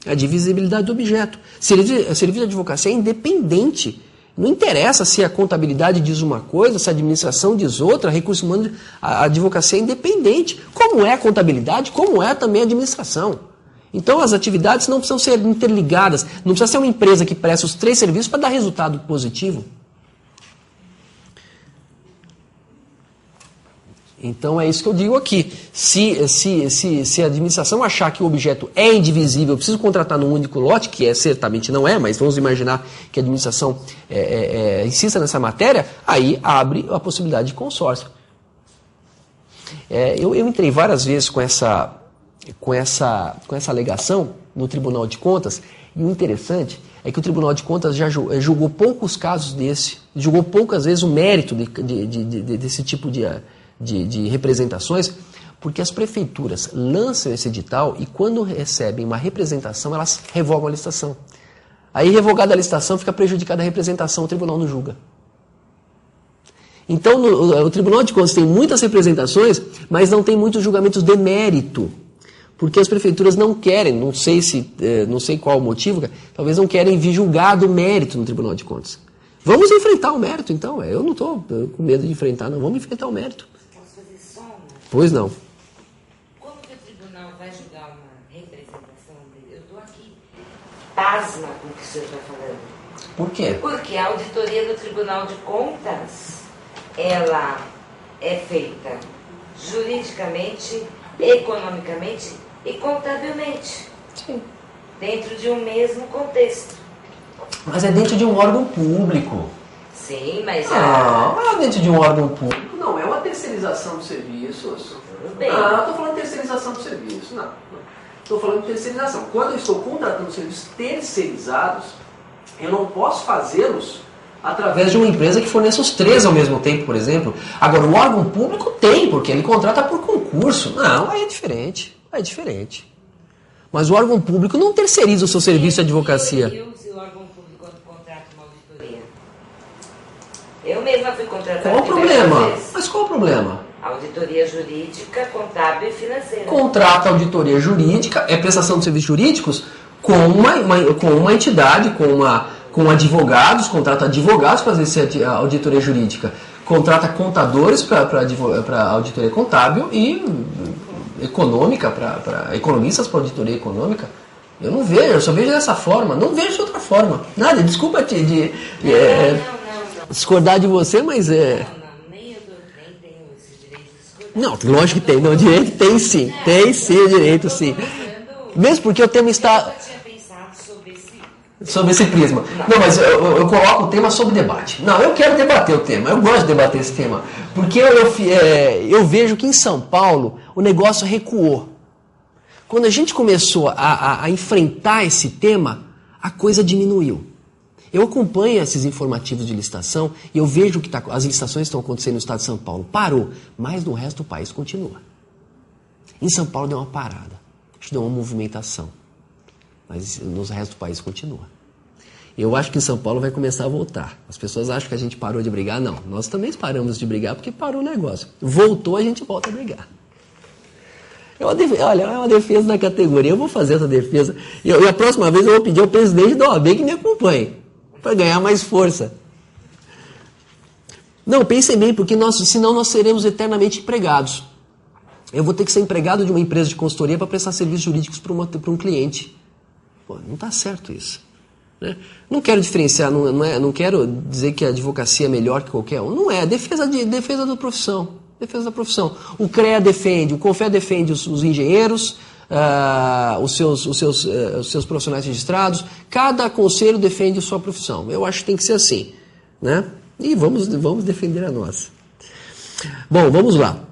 A divisibilidade do objeto. Serviço de advocacia é independente. Não interessa se a contabilidade diz uma coisa, se a administração diz outra, recursos humanos, a advocacia é independente. Como é a contabilidade, como é também a administração. Então as atividades não precisam ser interligadas, não precisa ser uma empresa que presta os 3 serviços para dar resultado positivo. Então é isso que eu digo aqui. Se a administração achar que o objeto é indivisível, eu preciso contratar num único lote, que certamente não é, mas vamos imaginar que a administração insista nessa matéria, aí abre a possibilidade de consórcio. Eu entrei várias vezes com essa alegação no Tribunal de Contas, e o interessante é que o Tribunal de Contas já julgou poucos casos desse, julgou poucas vezes o mérito desse tipo de representações, porque as prefeituras lançam esse edital e quando recebem uma representação, elas revogam a licitação. Aí, revogada a licitação, fica prejudicada a representação, o tribunal não julga. Então, o Tribunal de Contas tem muitas representações, mas não tem muitos julgamentos de mérito, porque as prefeituras não querem, não sei qual o motivo, talvez não querem vir julgado o mérito no Tribunal de Contas. Vamos enfrentar o mérito, então. Eu não estou com medo de enfrentar, não. Vamos enfrentar o mérito. Posso fazer só uma? Pois não. Como que o tribunal vai julgar uma representação dele? Eu estou aqui pasma com o que o senhor está falando. Por quê? Porque a auditoria do Tribunal de Contas, ela é feita juridicamente, economicamente e contabilmente. Sim. Dentro de um mesmo contexto. Mas é dentro de um órgão público. Sim, mas... Não é dentro de um órgão público. Não, é uma terceirização de serviços. Tudo bem. Não, estou falando de terceirização de serviços. Não. Estou falando de terceirização. Quando eu estou contratando serviços terceirizados, eu não posso fazê-los através de uma empresa que forneça os 3 ao mesmo tempo, por exemplo. Agora, o órgão público tem, porque ele contrata por concurso. Não, aí é diferente. Aí é diferente. Mas o órgão público não terceiriza o seu serviço de advocacia. Se o órgão público contrata uma auditoria. Eu mesma fui contratada. Qual o problema? Mas qual o problema? Auditoria jurídica, contábil e financeira. Contrata auditoria jurídica, é prestação de serviços jurídicos com uma entidade, com advogados, contrata advogados para fazer a auditoria jurídica, contrata contadores para auditoria contábil e econômica, para economistas para auditoria econômica. Eu não vejo, eu só vejo dessa forma, não vejo de outra forma. Nada, desculpa não. Discordar de você, mas nem tenho esse direito de discordar. Não, lógico que tem, não, direito tem sim, tem sim, o direito sim. Mesmo porque o tema está... Eu tinha pensado sobre esse prisma. Não, mas eu coloco o tema sob debate. Não, eu quero debater o tema, eu gosto de debater esse tema. Porque eu vejo que em São Paulo o negócio recuou. Quando a gente começou a enfrentar esse tema, a coisa diminuiu. Eu acompanho esses informativos de licitação e eu vejo que as licitações estão acontecendo no estado de São Paulo. Parou, mas no resto do país continua. Em São Paulo deu uma parada, acho que deu uma movimentação, mas no resto do país continua. Eu acho que em São Paulo vai começar a voltar. As pessoas acham que a gente parou de brigar. Não, nós também paramos de brigar porque parou o negócio. Voltou, a gente volta a brigar. Olha, é uma defesa da categoria. Eu vou fazer essa defesa. E a próxima vez eu vou pedir ao presidente da OAB que me acompanhe, para ganhar mais força. Não, pensem bem, porque senão nós seremos eternamente empregados. Eu vou ter que ser empregado de uma empresa de consultoria para prestar serviços jurídicos para um cliente. Pô, não está certo isso. Né? Não quero diferenciar, não quero dizer que a advocacia é melhor que qualquer um. Não é, defesa da profissão. Defesa da profissão. O CREA defende, o CONFEA defende os engenheiros, os seus profissionais registrados. Cada conselho defende a sua profissão. Eu acho que tem que ser assim. Né? E vamos defender a nossa. Bom, vamos lá.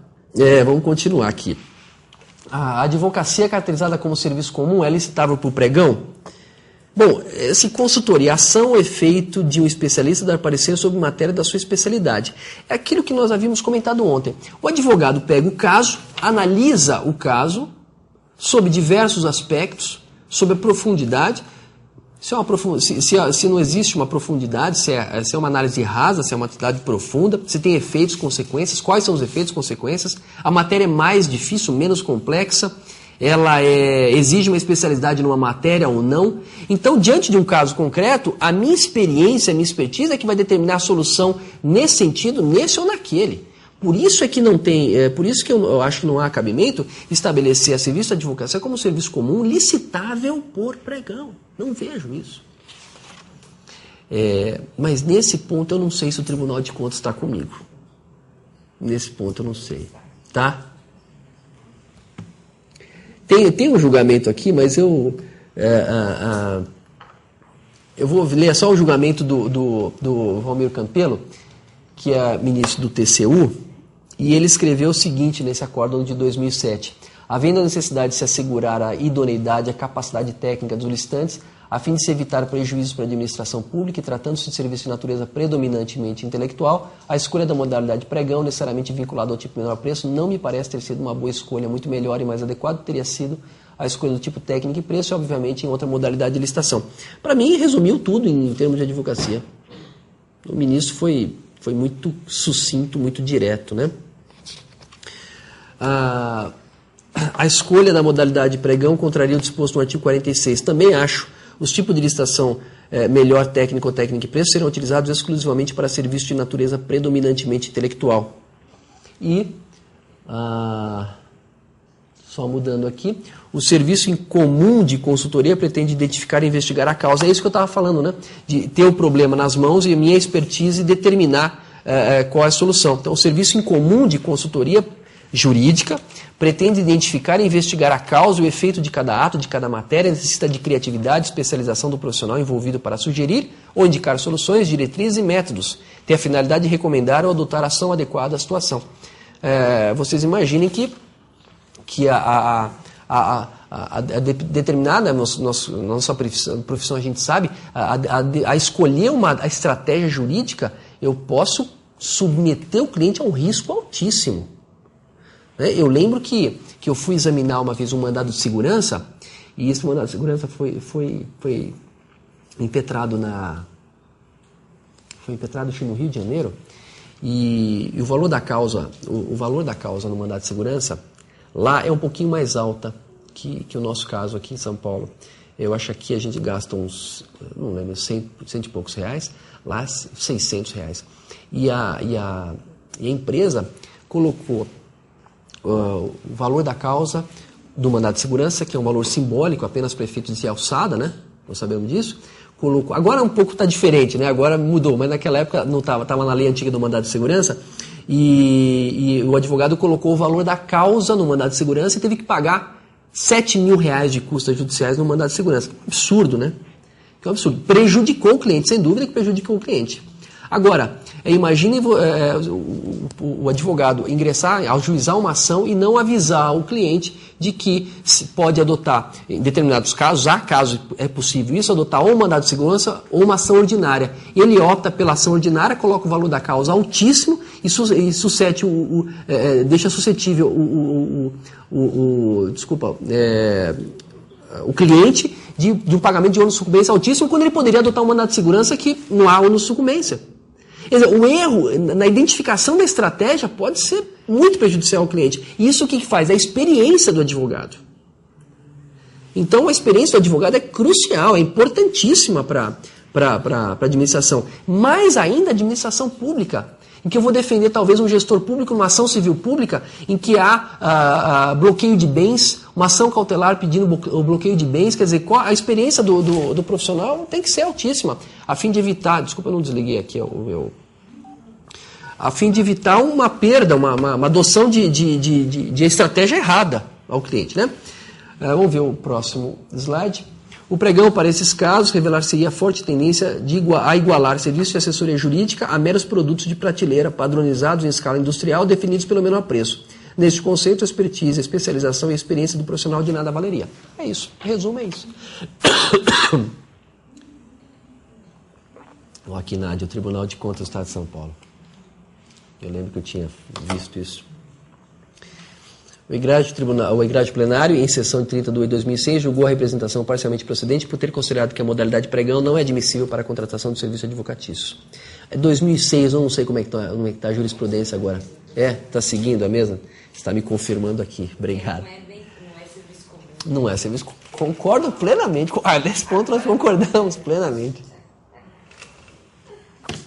Vamos continuar aqui. A advocacia caracterizada como serviço comum é licitável por pregão? Bom, se consultoria, ação ou efeito de um especialista dar parecer sobre matéria da sua especialidade. É aquilo que nós havíamos comentado ontem. O advogado pega o caso, analisa o caso, sob diversos aspectos, sob a profundidade. Se não existe uma profundidade, se é uma análise rasa, se é uma atividade profunda, se tem efeitos, consequências, quais são os efeitos, consequências, a matéria é mais difícil, menos complexa, ela exige uma especialidade numa matéria ou não. Então, diante de um caso concreto, a minha experiência, a minha expertise é que vai determinar a solução nesse sentido, nesse ou naquele. Por isso é que não tem, por isso que eu acho que não há cabimento estabelecer a serviço de advocacia como serviço comum licitável por pregão. Não vejo isso. Mas nesse ponto eu não sei se o Tribunal de Contas está comigo. Nesse ponto eu não sei. Tá? Tem um julgamento aqui, mas eu vou ler só o julgamento do Valmir Campelo, que é ministro do TCU, e ele escreveu o seguinte nesse acórdão de 2007. Havendo a necessidade de se assegurar a idoneidade e a capacidade técnica dos licitantes, a fim de se evitar prejuízos para a administração pública e tratando-se de serviço de natureza predominantemente intelectual, a escolha da modalidade pregão, necessariamente vinculada ao tipo menor preço, não me parece ter sido uma boa escolha. Muito melhor e mais adequado teria sido a escolha do tipo técnico e preço, e obviamente em outra modalidade de licitação. Para mim, resumiu tudo em termos de advocacia. O ministro foi muito sucinto, muito direto, né? A escolha da modalidade pregão contraria o disposto no artigo 46. Também acho. Os tipos de licitação melhor técnico ou técnico e preço serão utilizados exclusivamente para serviços de natureza predominantemente intelectual. E, só mudando aqui, o serviço em comum de consultoria pretende identificar e investigar a causa. É isso que eu estava falando, né? De ter o problema nas mãos e a minha expertise determinar qual é a solução. Então, o serviço em comum de consultoria jurídica pretende identificar e investigar a causa e o efeito de cada ato, de cada matéria, necessita de criatividade e especialização do profissional envolvido para sugerir ou indicar soluções, diretrizes e métodos. Tem a finalidade de recomendar ou adotar ação adequada à situação. Vocês imaginem que determinada nossa profissão, a gente sabe, a escolher a estratégia jurídica, eu posso submeter o cliente a um risco altíssimo. Eu lembro que eu fui examinar uma vez um mandado de segurança, e esse mandado de segurança foi impetrado no Rio de Janeiro, e o valor da causa, no mandado de segurança lá é um pouquinho mais alta que o nosso caso aqui em São Paulo. Eu acho que aqui a gente gasta uns, não lembro, 100 e poucos reais, lá 600 reais. E a empresa colocou o valor da causa do mandado de segurança, que é um valor simbólico, apenas para efeitos de alçada, né? Nós sabemos disso. Colocou. Agora um pouco está diferente, né? Agora mudou, mas naquela época não estava na lei antiga do mandado de segurança, e o advogado colocou o valor da causa no mandado de segurança e teve que pagar 7 mil reais de custas judiciais no mandado de segurança. Absurdo, né? Que é um absurdo. Prejudicou o cliente, sem dúvida que prejudicou o cliente. Agora, imagine o advogado ingressar, ajuizar uma ação e não avisar o cliente de que pode adotar, em determinados casos, há casos é possível isso, adotar ou um mandado de segurança ou uma ação ordinária. Ele opta pela ação ordinária, coloca o valor da causa altíssimo e deixa suscetível o cliente de um pagamento de ônus de sucumbência altíssimo, quando ele poderia adotar um mandado de segurança que não há ônus de sucumbência. Quer dizer, o erro na identificação da estratégia pode ser muito prejudicial ao cliente. E isso o que faz? A experiência do advogado. Então, a experiência do advogado é crucial, é importantíssima para a administração. Mais ainda, a administração pública. em que eu vou defender talvez um gestor público numa ação civil pública em que há bloqueio de bens, uma ação cautelar pedindo o bloqueio de bens, quer dizer, a experiência do profissional tem que ser altíssima, a fim de evitar, desculpa, eu não desliguei aqui a fim de evitar uma perda, uma adoção de estratégia errada ao cliente, né? Vamos ver o próximo slide. O pregão, para esses casos, revelar-se-ia forte tendência a igualar serviços de assessoria jurídica a meros produtos de prateleira, padronizados em escala industrial, definidos pelo menor preço. Neste conceito, a expertise, a especialização e a experiência do profissional de nada valeria. É isso. Resumo, é isso. Aqui, Nádia, o Tribunal de Contas do Estado de São Paulo. Eu lembro que eu tinha visto isso. O egrégio plenário, em sessão de 30 de 2006, julgou a representação parcialmente procedente por ter considerado que a modalidade pregão não é admissível para a contratação de serviço advocatício. É 2006, eu não sei como é que está a jurisprudência agora. Está seguindo a mesma? Está me confirmando aqui. Obrigado. Não é serviço comum. Não é serviço comum. Concordo plenamente. Nesse ponto nós concordamos plenamente.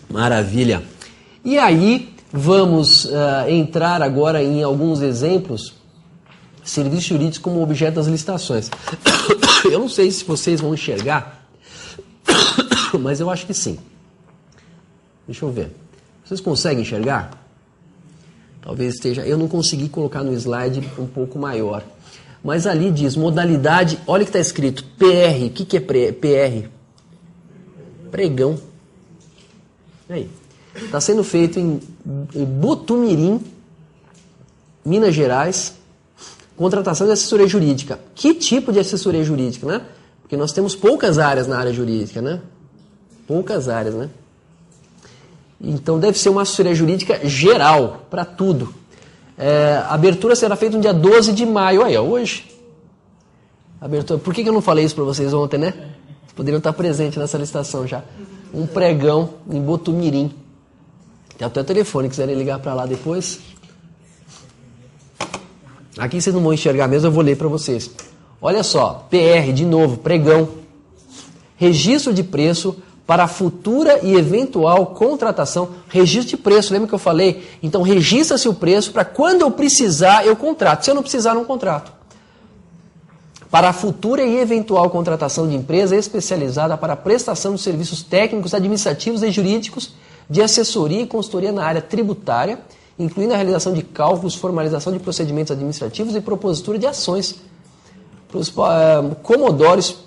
Maravilha. E aí, vamos entrar agora em alguns exemplos. Serviços jurídicos como objeto das licitações. Eu não sei se vocês vão enxergar, mas eu acho que sim. Deixa eu ver. Vocês conseguem enxergar? Talvez esteja... Eu não consegui colocar no slide um pouco maior. Mas ali diz modalidade... Olha o que está escrito. PR. O que é PR? Pregão. Aí. Está sendo feito em Botumirim, Minas Gerais... Contratação de assessoria jurídica. Que tipo de assessoria jurídica, né? Porque nós temos poucas áreas na área jurídica, né? Poucas áreas, né? Então deve ser uma assessoria jurídica geral, para tudo. A abertura será feita no dia 12 de maio. Aí, ó, hoje. Abertura. Por que eu não falei isso para vocês ontem, né? Vocês poderiam estar presentes nessa licitação já. Um pregão em Botumirim. Tem até o telefone, quiserem ligar para lá depois. Aqui vocês não vão enxergar mesmo, eu vou ler para vocês. Olha só, PR, de novo, pregão. Registro de preço para futura e eventual contratação. Registro de preço, lembra que eu falei? Então, registra-se o preço para quando eu precisar, eu contrato. Se eu não precisar, não contrato. Para a futura e eventual contratação de empresa especializada para a prestação de serviços técnicos, administrativos e jurídicos de assessoria e consultoria na área tributária, incluindo a realização de cálculos, formalização de procedimentos administrativos e propositura de ações. Para os Comodores,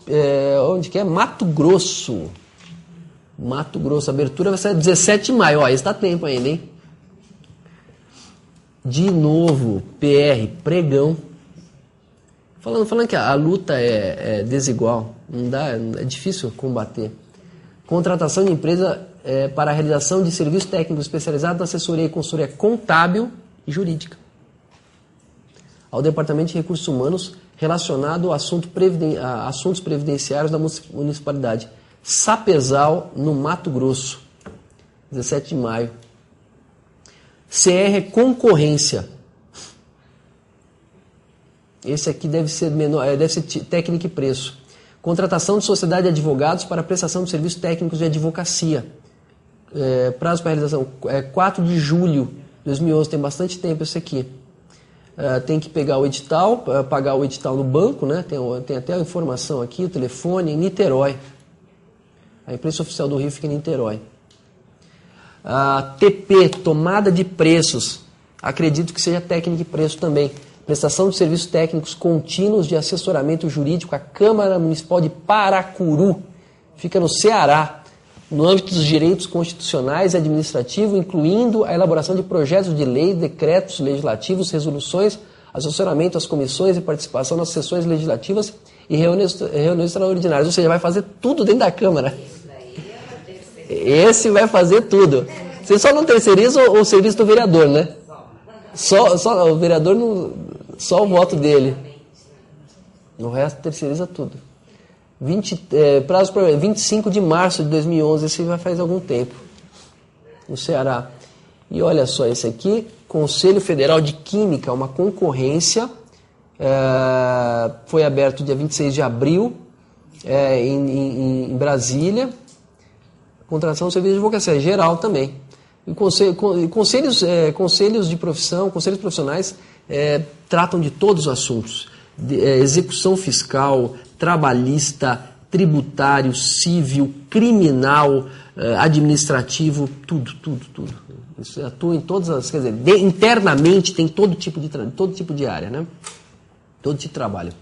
onde que é? Mato Grosso. Mato Grosso, a abertura vai ser 17 de maio. Ó, está tempo ainda, hein? De novo, PR, pregão. Falando que a luta é desigual, não dá, é difícil combater. Contratação de empresa para a realização de serviços técnicos especializados na assessoria e consultoria contábil e jurídica. Ao Departamento de Recursos Humanos relacionado a assuntos previdenciários da municipalidade. Sapezal, no Mato Grosso, 17 de maio. CR Concorrência. Esse aqui deve ser técnica e preço. Contratação de sociedade de advogados para prestação de serviços técnicos de advocacia. Prazo para realização 4 de julho de 2011, tem bastante tempo esse aqui. Tem que pegar o edital, pagar o edital no banco, né? Tem até a informação aqui, o telefone, em Niterói. A imprensa oficial do Rio fica em Niterói. TP, tomada de preços. Acredito que seja técnica e preço também. Prestação de serviços técnicos contínuos de assessoramento jurídico à Câmara Municipal de Paracuru. Fica no Ceará, no âmbito dos direitos constitucionais e administrativos, incluindo a elaboração de projetos de lei, decretos legislativos, resoluções, assessoramento às comissões e participação nas sessões legislativas e reuniões extraordinárias. Ou seja, vai fazer tudo dentro da Câmara. Esse vai fazer tudo. Você só não terceiriza o serviço do vereador, né? Só o vereador, só o voto dele. O resto terceiriza tudo. Prazo para 25 de março de 2011, esse vai faz algum tempo, no Ceará. E olha só esse aqui, Conselho Federal de Química, uma concorrência, foi aberto dia 26 de abril, em Brasília. Contratação do serviço de advocacia geral também. Conselhos de profissão, conselhos profissionais tratam de todos os assuntos. Execução fiscal, trabalhista, tributário, civil, criminal, administrativo, tudo. Isso atua em todas as... Quer dizer, internamente tem todo tipo de área, né? Todo tipo de trabalho.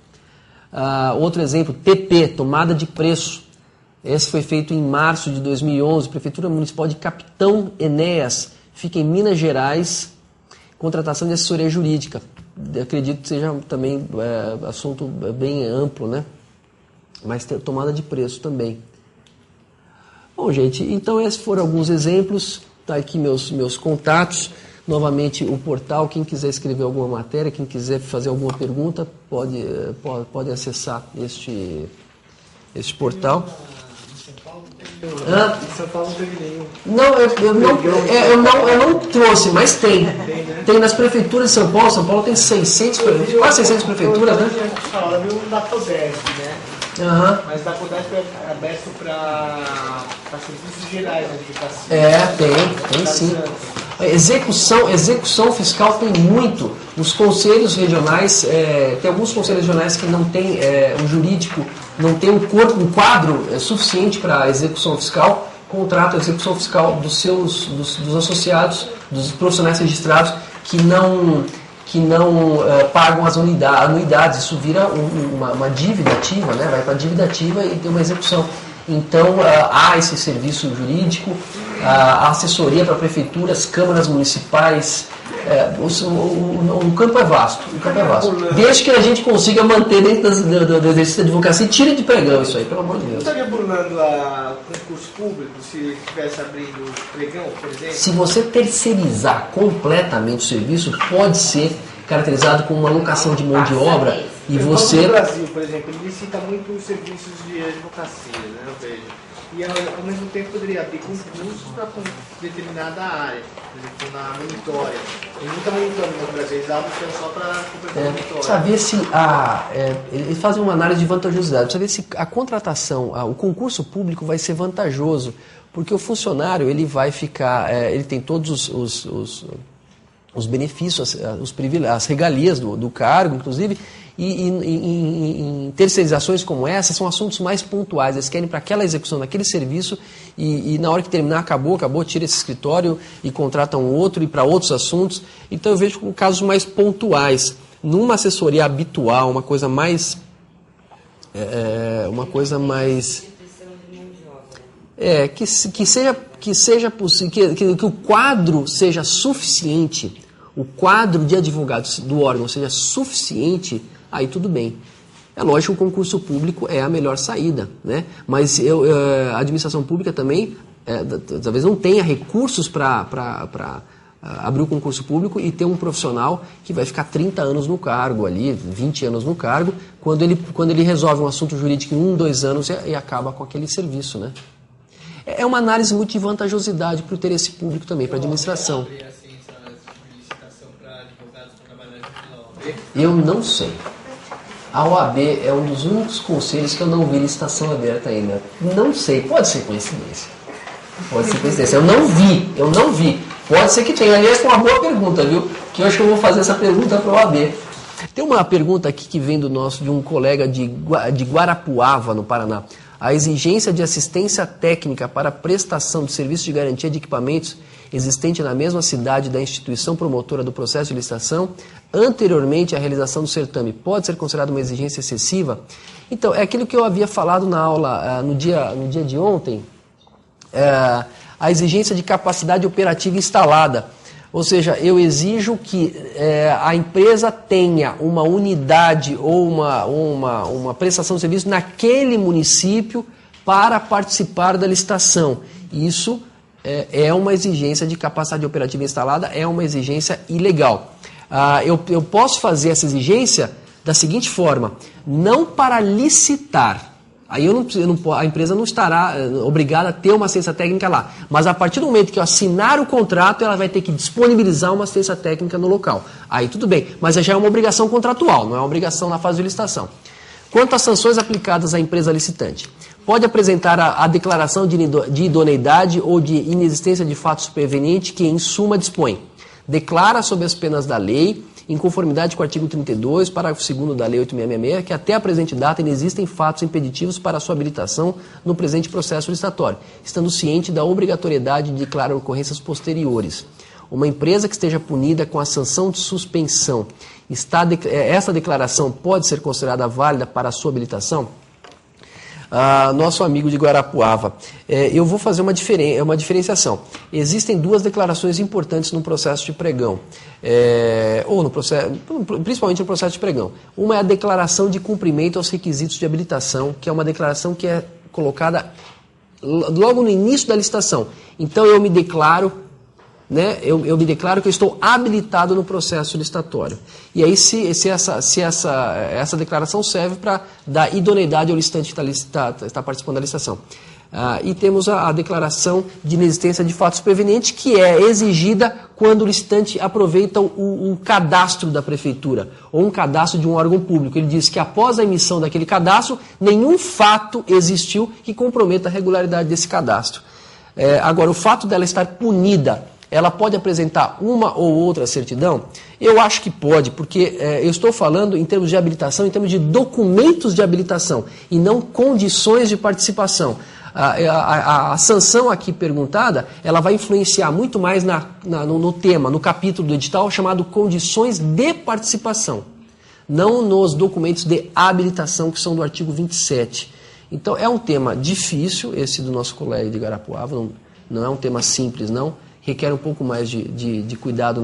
Outro exemplo, TP, tomada de preço. Esse foi feito em março de 2011, Prefeitura Municipal de Capitão Enéas, fica em Minas Gerais, contratação de assessoria jurídica. Acredito que seja também assunto bem amplo, né? Mas tem tomada de preço também. Bom, gente, então esses foram alguns exemplos. Tá aqui meus contatos. Novamente o portal, quem quiser escrever alguma matéria, quem quiser fazer alguma pergunta, pode acessar este portal. Em São Paulo não teve nenhum. Não, eu não trouxe, mas tem. Tem nas prefeituras de São Paulo. São Paulo tem 600, quase 600 prefeituras, né? Eu vi um da Codesp, né? Mas da Codesp é aberto para serviços gerais da advocacia. Tem sim. Execução fiscal tem muito. Os conselhos regionais, tem alguns conselhos regionais que não tem o jurídico, não tem um quadro suficiente para execução fiscal, contrata a execução fiscal dos associados, dos profissionais registrados que não pagam as anuidades. Isso vira uma dívida ativa, né? Vai para a dívida ativa e tem uma execução. Então, há esse serviço jurídico, a assessoria para prefeituras, câmaras municipais. O campo é vasto. Desde que a gente consiga manter dentro do exercício da advocacia, tire de pregão isso aí, pelo amor de Deus. Não estaria burlando o concurso público se estivesse abrindo pregão, por exemplo? Se você terceirizar completamente o serviço, pode ser caracterizado como uma alocação de mão de obra e você... No Brasil, por exemplo, ele licita muito os serviços de advocacia, né, eu vejo. E ao mesmo tempo poderia abrir concursos para determinada área, por exemplo, na monitória. Tem muita monitória no Brasil, eles abrem só para completar a monitória. Precisa ver se eles fazem uma análise de vantajosidade, precisa ver se a contratação, o concurso público vai ser vantajoso, porque o funcionário ele vai ficar, ele tem todos os benefícios, as regalias do cargo, inclusive, e em terceirizações como essa, são assuntos mais pontuais. Eles querem para aquela execução daquele serviço e na hora que terminar, acabou, tira esse escritório e contratam outro e para outros assuntos. Então eu vejo com casos mais pontuais. Numa assessoria habitual, uma coisa mais... que seja possível, que o quadro seja suficiente, o quadro de advogados do órgão seja suficiente, aí tudo bem. É lógico que o concurso público é a melhor saída, né? Mas a administração pública também, talvez não tenha recursos para abrir o concurso público e ter um profissional que vai ficar 30 anos no cargo ali, 20 anos no cargo, quando ele resolve um assunto jurídico em 1, 2 anos e acaba com aquele serviço, né? É uma análise muito de vantajosidade para o interesse público também, para a administração. Eu não sei. A OAB é um dos únicos conselhos que eu não vi licitação aberta ainda. Não sei, pode ser coincidência. Eu não vi. Pode ser que tenha. Aliás, é uma boa pergunta, viu? Que eu acho que eu vou fazer essa pergunta para a OAB. Tem uma pergunta aqui que vem de um colega de Guarapuava, no Paraná. A exigência de assistência técnica para a prestação de serviço de garantia de equipamentos existente na mesma cidade da instituição promotora do processo de licitação, anteriormente à realização do certame, pode ser considerada uma exigência excessiva? Então, é aquilo que eu havia falado na aula no dia de ontem, a exigência de capacidade operativa instalada. Ou seja, eu exijo que a empresa tenha uma unidade ou uma prestação de serviço naquele município para participar da licitação. Isso é uma exigência de capacidade operativa instalada, é uma exigência ilegal. Eu posso fazer essa exigência da seguinte forma: não para licitar. Aí a empresa não estará obrigada a ter uma assistência técnica lá. Mas a partir do momento que eu assinar o contrato, ela vai ter que disponibilizar uma assistência técnica no local. Aí tudo bem. Mas já é uma obrigação contratual, não é uma obrigação na fase de licitação. Quanto às sanções aplicadas à empresa licitante, pode apresentar a declaração de idoneidade ou de inexistência de fato superveniente que, em suma, dispõe. Declara sob as penas da lei, em conformidade com o artigo 32, parágrafo 2º da Lei 8.666, que até a presente data inexistem fatos impeditivos para a sua habilitação no presente processo licitatório, estando ciente da obrigatoriedade de declarar ocorrências posteriores. Uma empresa que esteja punida com a sanção de suspensão, essa declaração pode ser considerada válida para a sua habilitação? Nosso amigo de Guarapuava, eu vou fazer uma diferenciação. Existem duas declarações importantes no processo de pregão, principalmente no processo de pregão. Uma é a declaração de cumprimento aos requisitos de habilitação, que é uma declaração que é colocada logo no início da licitação. Então eu me declaro, eu me declaro que eu estou habilitado no processo licitatório. E aí, se essa declaração serve para dar idoneidade ao licitante que está participando da licitação. E temos a declaração de inexistência de fatos supervenientes, que é exigida quando o licitante aproveita o cadastro da prefeitura, ou um cadastro de um órgão público. Ele diz que após a emissão daquele cadastro, nenhum fato existiu que comprometa a regularidade desse cadastro. Agora, o fato dela estar punida, ela pode apresentar uma ou outra certidão? Eu acho que pode, porque eu estou falando em termos de habilitação, em termos de documentos de habilitação, e não condições de participação. A sanção aqui perguntada, ela vai influenciar muito mais no tema, no capítulo do edital, chamado condições de participação, não nos documentos de habilitação, que são do artigo 27. Então, é um tema difícil, esse do nosso colega de Guarapuava, não é um tema simples, não. Requer um pouco mais de cuidado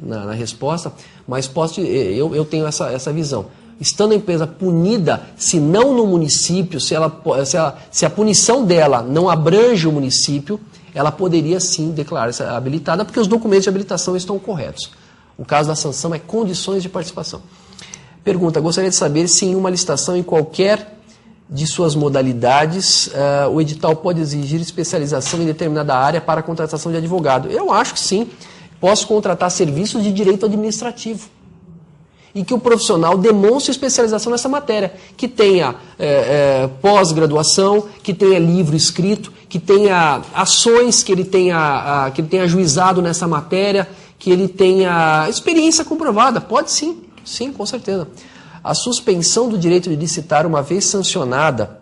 na resposta, mas eu tenho essa visão. Estando a empresa punida, se não no município, se a punição dela não abrange o município, ela poderia sim declarar-se habilitada, porque os documentos de habilitação estão corretos. O caso da sanção é condições de participação. Pergunta, gostaria de saber se em uma licitação, em qualquer de suas modalidades, o edital pode exigir especialização em determinada área para a contratação de advogado. Eu acho que sim. Posso contratar serviços de direito administrativo. E que o profissional demonstre especialização nessa matéria. Que tenha pós-graduação, que tenha livro escrito, que tenha ações que ele tenha ajuizado nessa matéria, que ele tenha experiência comprovada. Pode sim, sim, com certeza. A suspensão do direito de licitar, uma vez sancionada,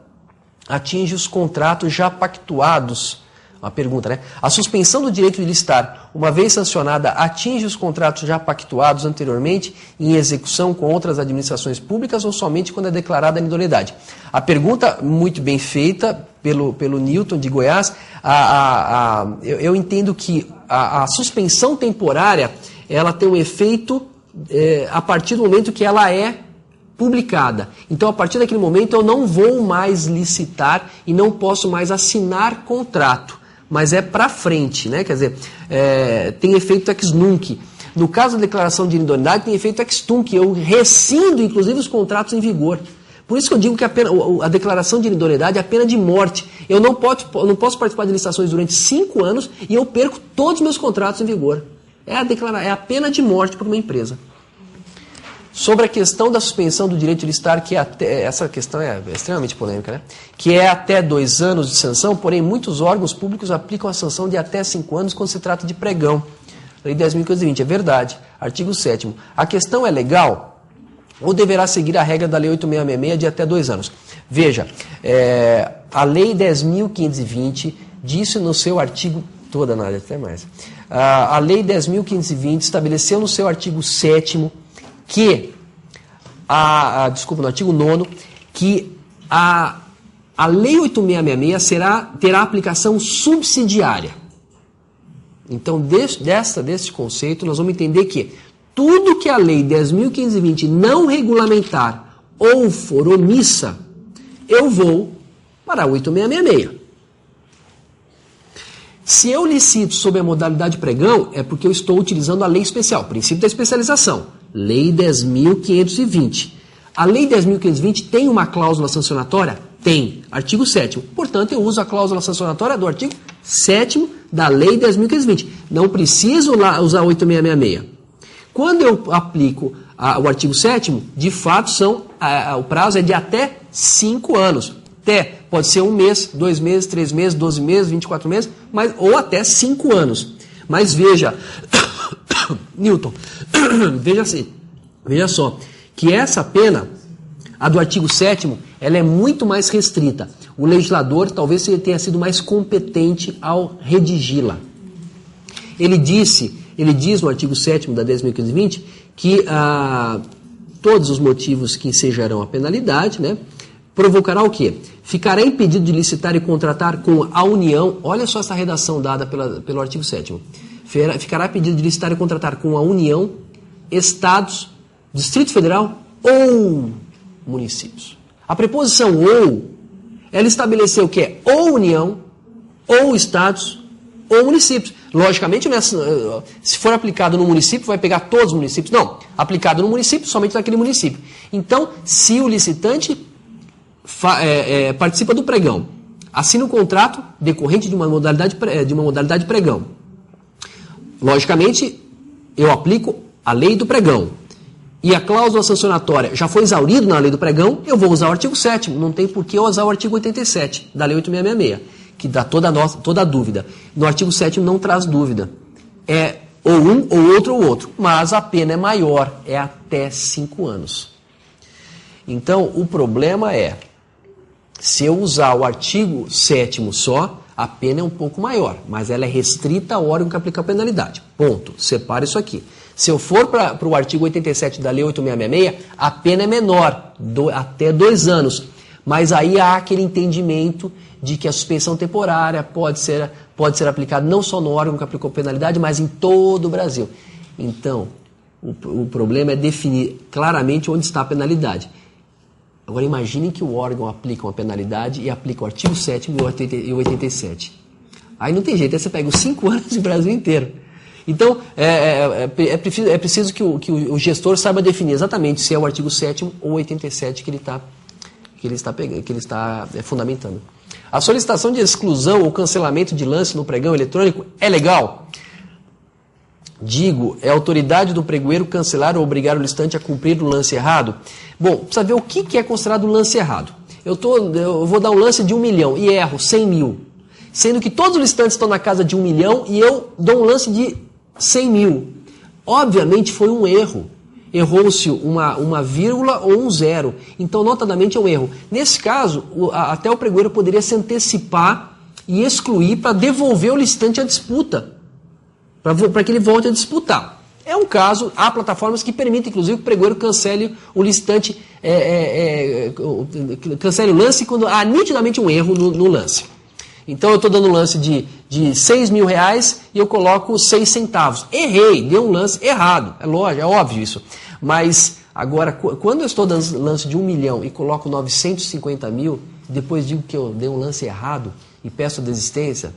atinge os contratos já pactuados. Uma pergunta, né? A suspensão do direito de licitar, uma vez sancionada, atinge os contratos já pactuados anteriormente em execução com outras administrações públicas ou somente quando é declarada a idoneidade? A pergunta, muito bem feita pelo Newton de Goiás, eu entendo que a suspensão temporária, ela tem um efeito a partir do momento que ela é publicada. Então, a partir daquele momento, eu não vou mais licitar e não posso mais assinar contrato. Mas é para frente, né? Quer dizer, tem efeito ex nunc. No caso da declaração de idoneidade, tem efeito ex tunc. Eu rescindo, inclusive, os contratos em vigor. Por isso que eu digo que a declaração de idoneidade é a pena de morte. Eu não posso participar de licitações durante 5 anos e eu perco todos os meus contratos em vigor. É a pena de morte para uma empresa. Sobre a questão da suspensão do direito de licitar, essa questão é extremamente polêmica, né? Que é até 2 anos de sanção, porém muitos órgãos públicos aplicam a sanção de até 5 anos quando se trata de pregão. Lei 10.520, é verdade. Artigo 7º. A questão é legal ou deverá seguir a regra da Lei 8.666 de até 2 anos? Veja, a Lei 10.520 disse no seu artigo, toda nada, até mais. A Lei 10.520 estabeleceu no seu artigo 7º que, no artigo 9º, que a Lei 8.666 terá aplicação subsidiária. Então, deste conceito, nós vamos entender que tudo que a Lei 10.520 não regulamentar ou for omissa, eu vou para a 8.666. Se eu licito sob a modalidade pregão, é porque eu estou utilizando a lei especial, princípio da especialização, Lei 10.520. A Lei 10.520 tem uma cláusula sancionatória? Tem, artigo 7º. Portanto, eu uso a cláusula sancionatória do artigo 7º da Lei 10.520. Não preciso usar 8.666. Quando eu aplico o artigo 7º, de fato são o prazo é de até 5 anos. Até, pode ser 1 mês, 2 meses, 3 meses, 12 meses, 24 meses, ou até 5 anos. Mas veja, Newton, veja só, que essa pena, a do artigo 7º, ela é muito mais restrita. O legislador talvez tenha sido mais competente ao redigi-la. Ele diz no artigo 7º da 10.520 que todos os motivos que ensejarão a penalidade, né, provocará o quê? Ficará impedido de licitar e contratar com a União, olha só essa redação dada pelo artigo 7º, ficará impedido de licitar e contratar com a União, Estados, Distrito Federal ou municípios. A preposição ou, ela estabeleceu que é ou União, ou Estados, ou municípios. Logicamente, se for aplicado no município, vai pegar todos os municípios. Não, aplicado no município, somente naquele município. Então, se o licitante participa do pregão, assina um contrato decorrente de uma modalidade pregão, logicamente, eu aplico a lei do pregão. E a cláusula sancionatória já foi exaurida na lei do pregão, eu vou usar o artigo 7º. Não tem por que eu usar o artigo 87 da lei 8666, que dá toda a dúvida. No artigo 7º não traz dúvida. É ou um, ou outro. Mas a pena é maior, é até 5 anos. Então, o problema é, se eu usar o artigo 7º só, a pena é um pouco maior, mas ela é restrita ao órgão que aplica a penalidade. Ponto. Separa isso aqui. Se eu for para o artigo 87 da Lei 8666, a pena é menor, até 2 anos. Mas aí há aquele entendimento de que a suspensão temporária pode ser aplicada não só no órgão que aplicou a penalidade, mas em todo o Brasil. Então, o problema é definir claramente onde está a penalidade. Agora imaginem que o órgão aplica uma penalidade e aplica o artigo 7º e o 87. Aí não tem jeito, aí você pega os 5 anos do Brasil inteiro. Então, é preciso que o gestor saiba definir exatamente se é o artigo 7º ou 87 que ele está fundamentando. A solicitação de exclusão ou cancelamento de lance no pregão eletrônico é legal? Digo, é a autoridade do pregoeiro cancelar ou obrigar o licitante a cumprir o lance errado? Bom, precisa ver o que é considerado lance errado. Eu vou dar um lance de 1 milhão e erro 100 mil. Sendo que todos os licitantes estão na casa de 1 milhão e eu dou um lance de 100 mil. Obviamente foi um erro. Errou-se uma vírgula ou um zero. Então, notadamente, é um erro. Nesse caso, até o pregoeiro poderia se antecipar e excluir para devolver o licitante à disputa. Para que ele volte a disputar. É um caso, há plataformas que permitem, inclusive, que o pregoeiro cancele o licitante, cancele o lance quando há nitidamente um erro no lance. Então eu estou dando um lance de 6 mil reais e eu coloco 6 centavos. Errei, deu um lance errado. É lógico, é óbvio isso. Mas agora, quando eu estou dando lance de 1 milhão e coloco 950 mil, depois digo que eu dei um lance errado e peço a desistência,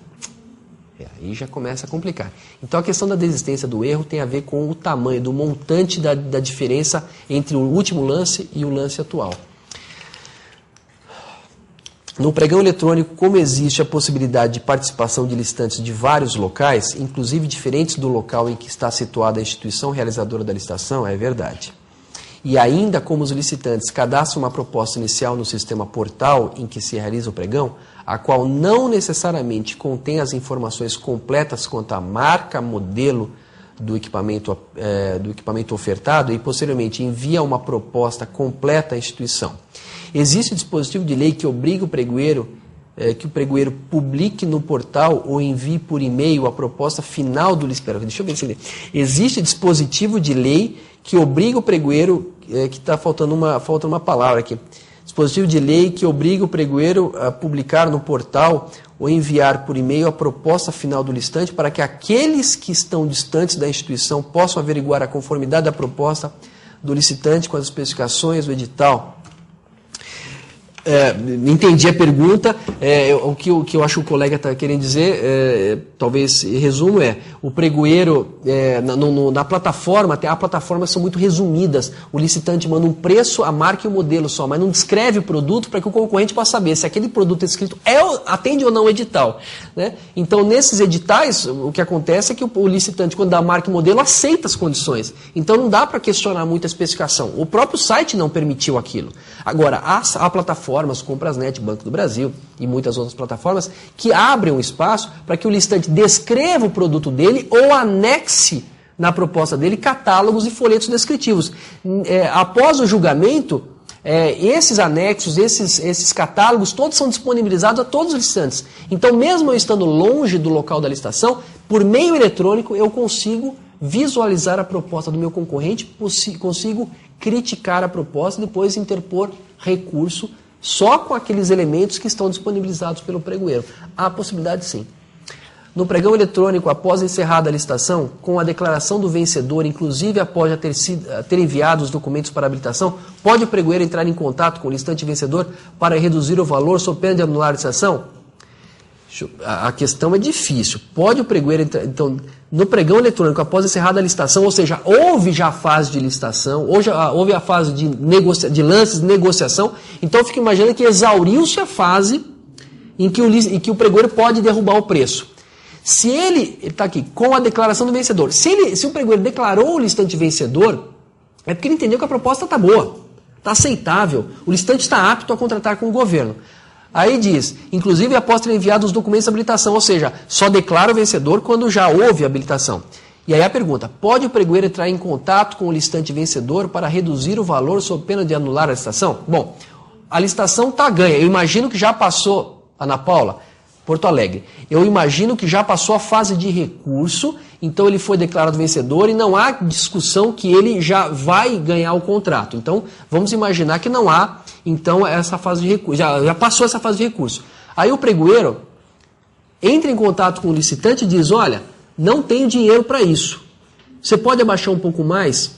aí já começa a complicar. Então a questão da desistência do erro tem a ver com o tamanho, do montante da diferença entre o último lance e o lance atual. No pregão eletrônico, como existe a possibilidade de participação de licitantes de vários locais, inclusive diferentes do local em que está situada a instituição realizadora da licitação, é verdade. E ainda como os licitantes cadastram uma proposta inicial no sistema portal em que se realiza o pregão, a qual não necessariamente contém as informações completas quanto à marca, modelo do equipamento ofertado e posteriormente envia uma proposta completa à instituição. Existe dispositivo de lei que obriga o pregoeiro que o pregoeiro publique no portal ou envie por e-mail a proposta final do licitante. Deixa eu ver se existe dispositivo de lei que obriga o pregoeiro, que está faltando uma palavra aqui. Dispositivo de lei que obriga o pregoeiro a publicar no portal ou enviar por e-mail a proposta final do licitante para que aqueles que estão distantes da instituição possam averiguar a conformidade da proposta do licitante com as especificações do edital. Entendi a pergunta. O que eu acho que o colega está querendo dizer, talvez resumo, o pregoeiro, na plataforma, as plataformas são muito resumidas. O licitante manda um preço, a marca e o modelo só, mas não descreve o produto para que o concorrente possa saber se aquele produto escrito atende ou não o edital. Né? Então, nesses editais, o que acontece é que o licitante, quando dá a marca e o modelo, aceita as condições. Então, não dá para questionar muito a especificação. O próprio site não permitiu aquilo. Agora, a plataforma, Comprasnet, Banco do Brasil e muitas outras plataformas que abrem um espaço para que o licitante descreva o produto dele ou anexe na proposta dele catálogos e folhetos descritivos. Após o julgamento, esses anexos, esses catálogos, todos são disponibilizados a todos os licitantes. Então, mesmo eu estando longe do local da licitação, por meio eletrônico eu consigo visualizar a proposta do meu concorrente, consigo criticar a proposta e depois interpor recurso só com aqueles elementos que estão disponibilizados pelo pregoeiro. Há possibilidade, sim. No pregão eletrônico, após encerrada a licitação, com a declaração do vencedor, inclusive após já ter enviado os documentos para habilitação, pode o pregoeiro entrar em contato com o licitante vencedor para reduzir o valor sob pena de anular a licitação? A questão é difícil. Pode o pregoeiro entrar... Então, no pregão eletrônico, após encerrada a licitação, ou seja, houve já a fase de licitação, houve a fase de lances, de negociação, então eu fico imaginando que exauriu-se a fase em que o pregoeiro pode derrubar o preço. Se ele está aqui com a declaração do vencedor, se o pregoeiro declarou o licitante vencedor, é porque ele entendeu que a proposta está boa, está aceitável, o licitante está apto a contratar com o governo. Aí diz, inclusive após ter enviado os documentos de habilitação, ou seja, só declara o vencedor quando já houve habilitação. E aí a pergunta, pode o pregoeiro entrar em contato com o licitante vencedor para reduzir o valor sob pena de anular a licitação? Bom, a licitação está ganha. Eu imagino que já passou, Ana Paula, Porto Alegre. Eu imagino que já passou a fase de recurso, então ele foi declarado vencedor e não há discussão que ele já vai ganhar o contrato. Então, vamos imaginar que não há, então, essa fase de recurso. Já passou essa fase de recurso. Aí o pregoeiro entra em contato com o licitante e diz, olha, não tenho dinheiro para isso. Você pode abaixar um pouco mais?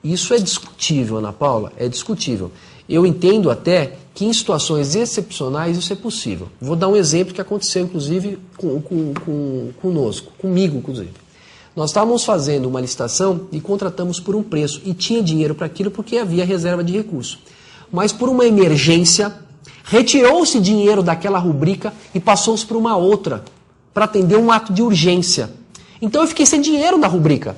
Isso é discutível, Ana Paula, é discutível. Eu entendo até que em situações excepcionais isso é possível. Vou dar um exemplo que aconteceu, inclusive, comigo, inclusive. Nós estávamos fazendo uma licitação e contratamos por um preço e tinha dinheiro para aquilo porque havia reserva de recurso. Mas por uma emergência, retirou-se dinheiro daquela rubrica e passou-se para uma outra, para atender um ato de urgência. Então eu fiquei sem dinheiro na rubrica.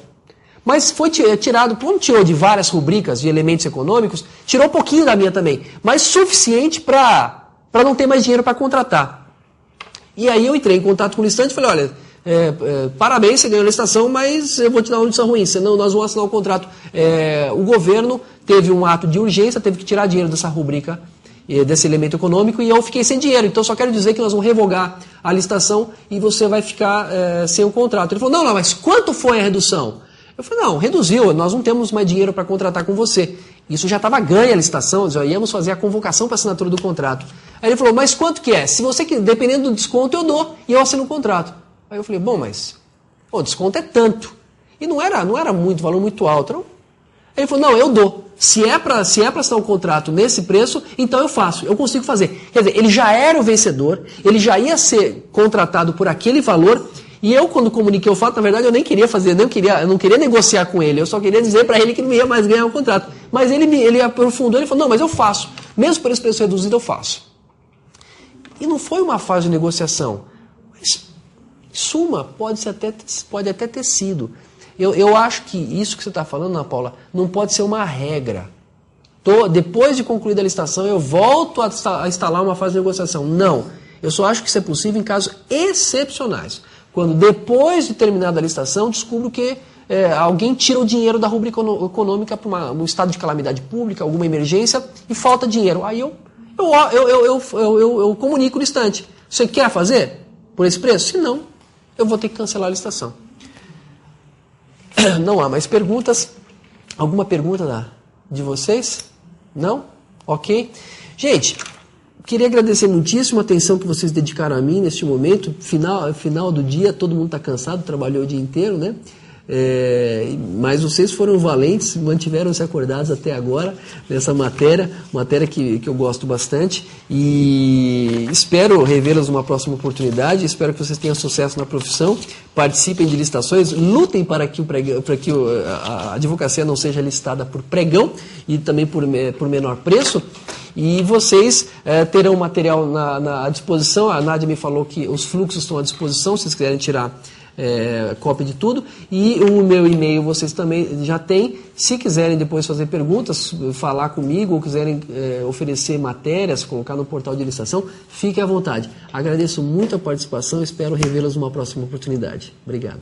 Mas foi tirado, como tirou de várias rubricas de elementos econômicos, tirou um pouquinho da minha também, mas suficiente para não ter mais dinheiro para contratar. E aí eu entrei em contato com o licitante e falei, olha, parabéns, você ganhou a licitação, mas eu vou te dar uma notícia ruim, senão nós vamos assinar o contrato. O governo teve um ato de urgência, teve que tirar dinheiro dessa rubrica, desse elemento econômico, e eu fiquei sem dinheiro. Então só quero dizer que nós vamos revogar a licitação e você vai ficar sem o contrato. Ele falou, não, mas quanto foi a redução? Eu falei, não, reduziu, nós não temos mais dinheiro para contratar com você. Isso já estava ganha a licitação, já íamos fazer a convocação para assinatura do contrato. Aí ele falou, mas quanto que é? Se você, dependendo do desconto, eu dou e eu assino o contrato. Aí eu falei, bom, mas o desconto é tanto. E não era muito, valor muito alto. Não? Aí ele falou, não, eu dou. Se é para assinar o contrato nesse preço, então eu faço, eu consigo fazer. Quer dizer, ele já era o vencedor, ele já ia ser contratado por aquele valor. E eu, quando comuniquei o fato, na verdade, eu nem queria fazer, eu não queria negociar com ele, eu só queria dizer para ele que não ia mais ganhar o contrato. Mas ele aprofundou, ele falou, não, mas eu faço. Mesmo por esse preço reduzido, eu faço. E não foi uma fase de negociação. Mas, suma, pode até ter sido. Eu acho que isso que você está falando, Ana Paula, não pode ser uma regra. Depois de concluída a licitação, eu volto a instalar uma fase de negociação. Não. Eu só acho que isso é possível em casos excepcionais. Quando depois de terminada a licitação, descubro que alguém tira o dinheiro da rubrica econômica para um estado de calamidade pública, alguma emergência, e falta dinheiro. Aí eu comunico o licitante. Você quer fazer por esse preço? Se não, eu vou ter que cancelar a licitação. Não há mais perguntas. Alguma pergunta de vocês? Não? Ok. Gente, queria agradecer muitíssimo a atenção que vocês dedicaram a mim neste momento. Final do dia, todo mundo está cansado, trabalhou o dia inteiro, né? mas vocês foram valentes, mantiveram-se acordados até agora nessa matéria que eu gosto bastante, e espero revê-los numa próxima oportunidade. Espero que vocês tenham sucesso na profissão, participem de licitações, lutem para que a advocacia não seja listada por pregão e também por menor preço. E vocês terão material à disposição. A Nádia me falou que os fluxos estão à disposição, se vocês quiserem tirar cópia de tudo. E o meu e-mail vocês também já têm. Se quiserem depois fazer perguntas, falar comigo, ou quiserem oferecer matérias, colocar no portal de licitação, fiquem à vontade. Agradeço muito a participação, espero revê-las numa próxima oportunidade. Obrigado.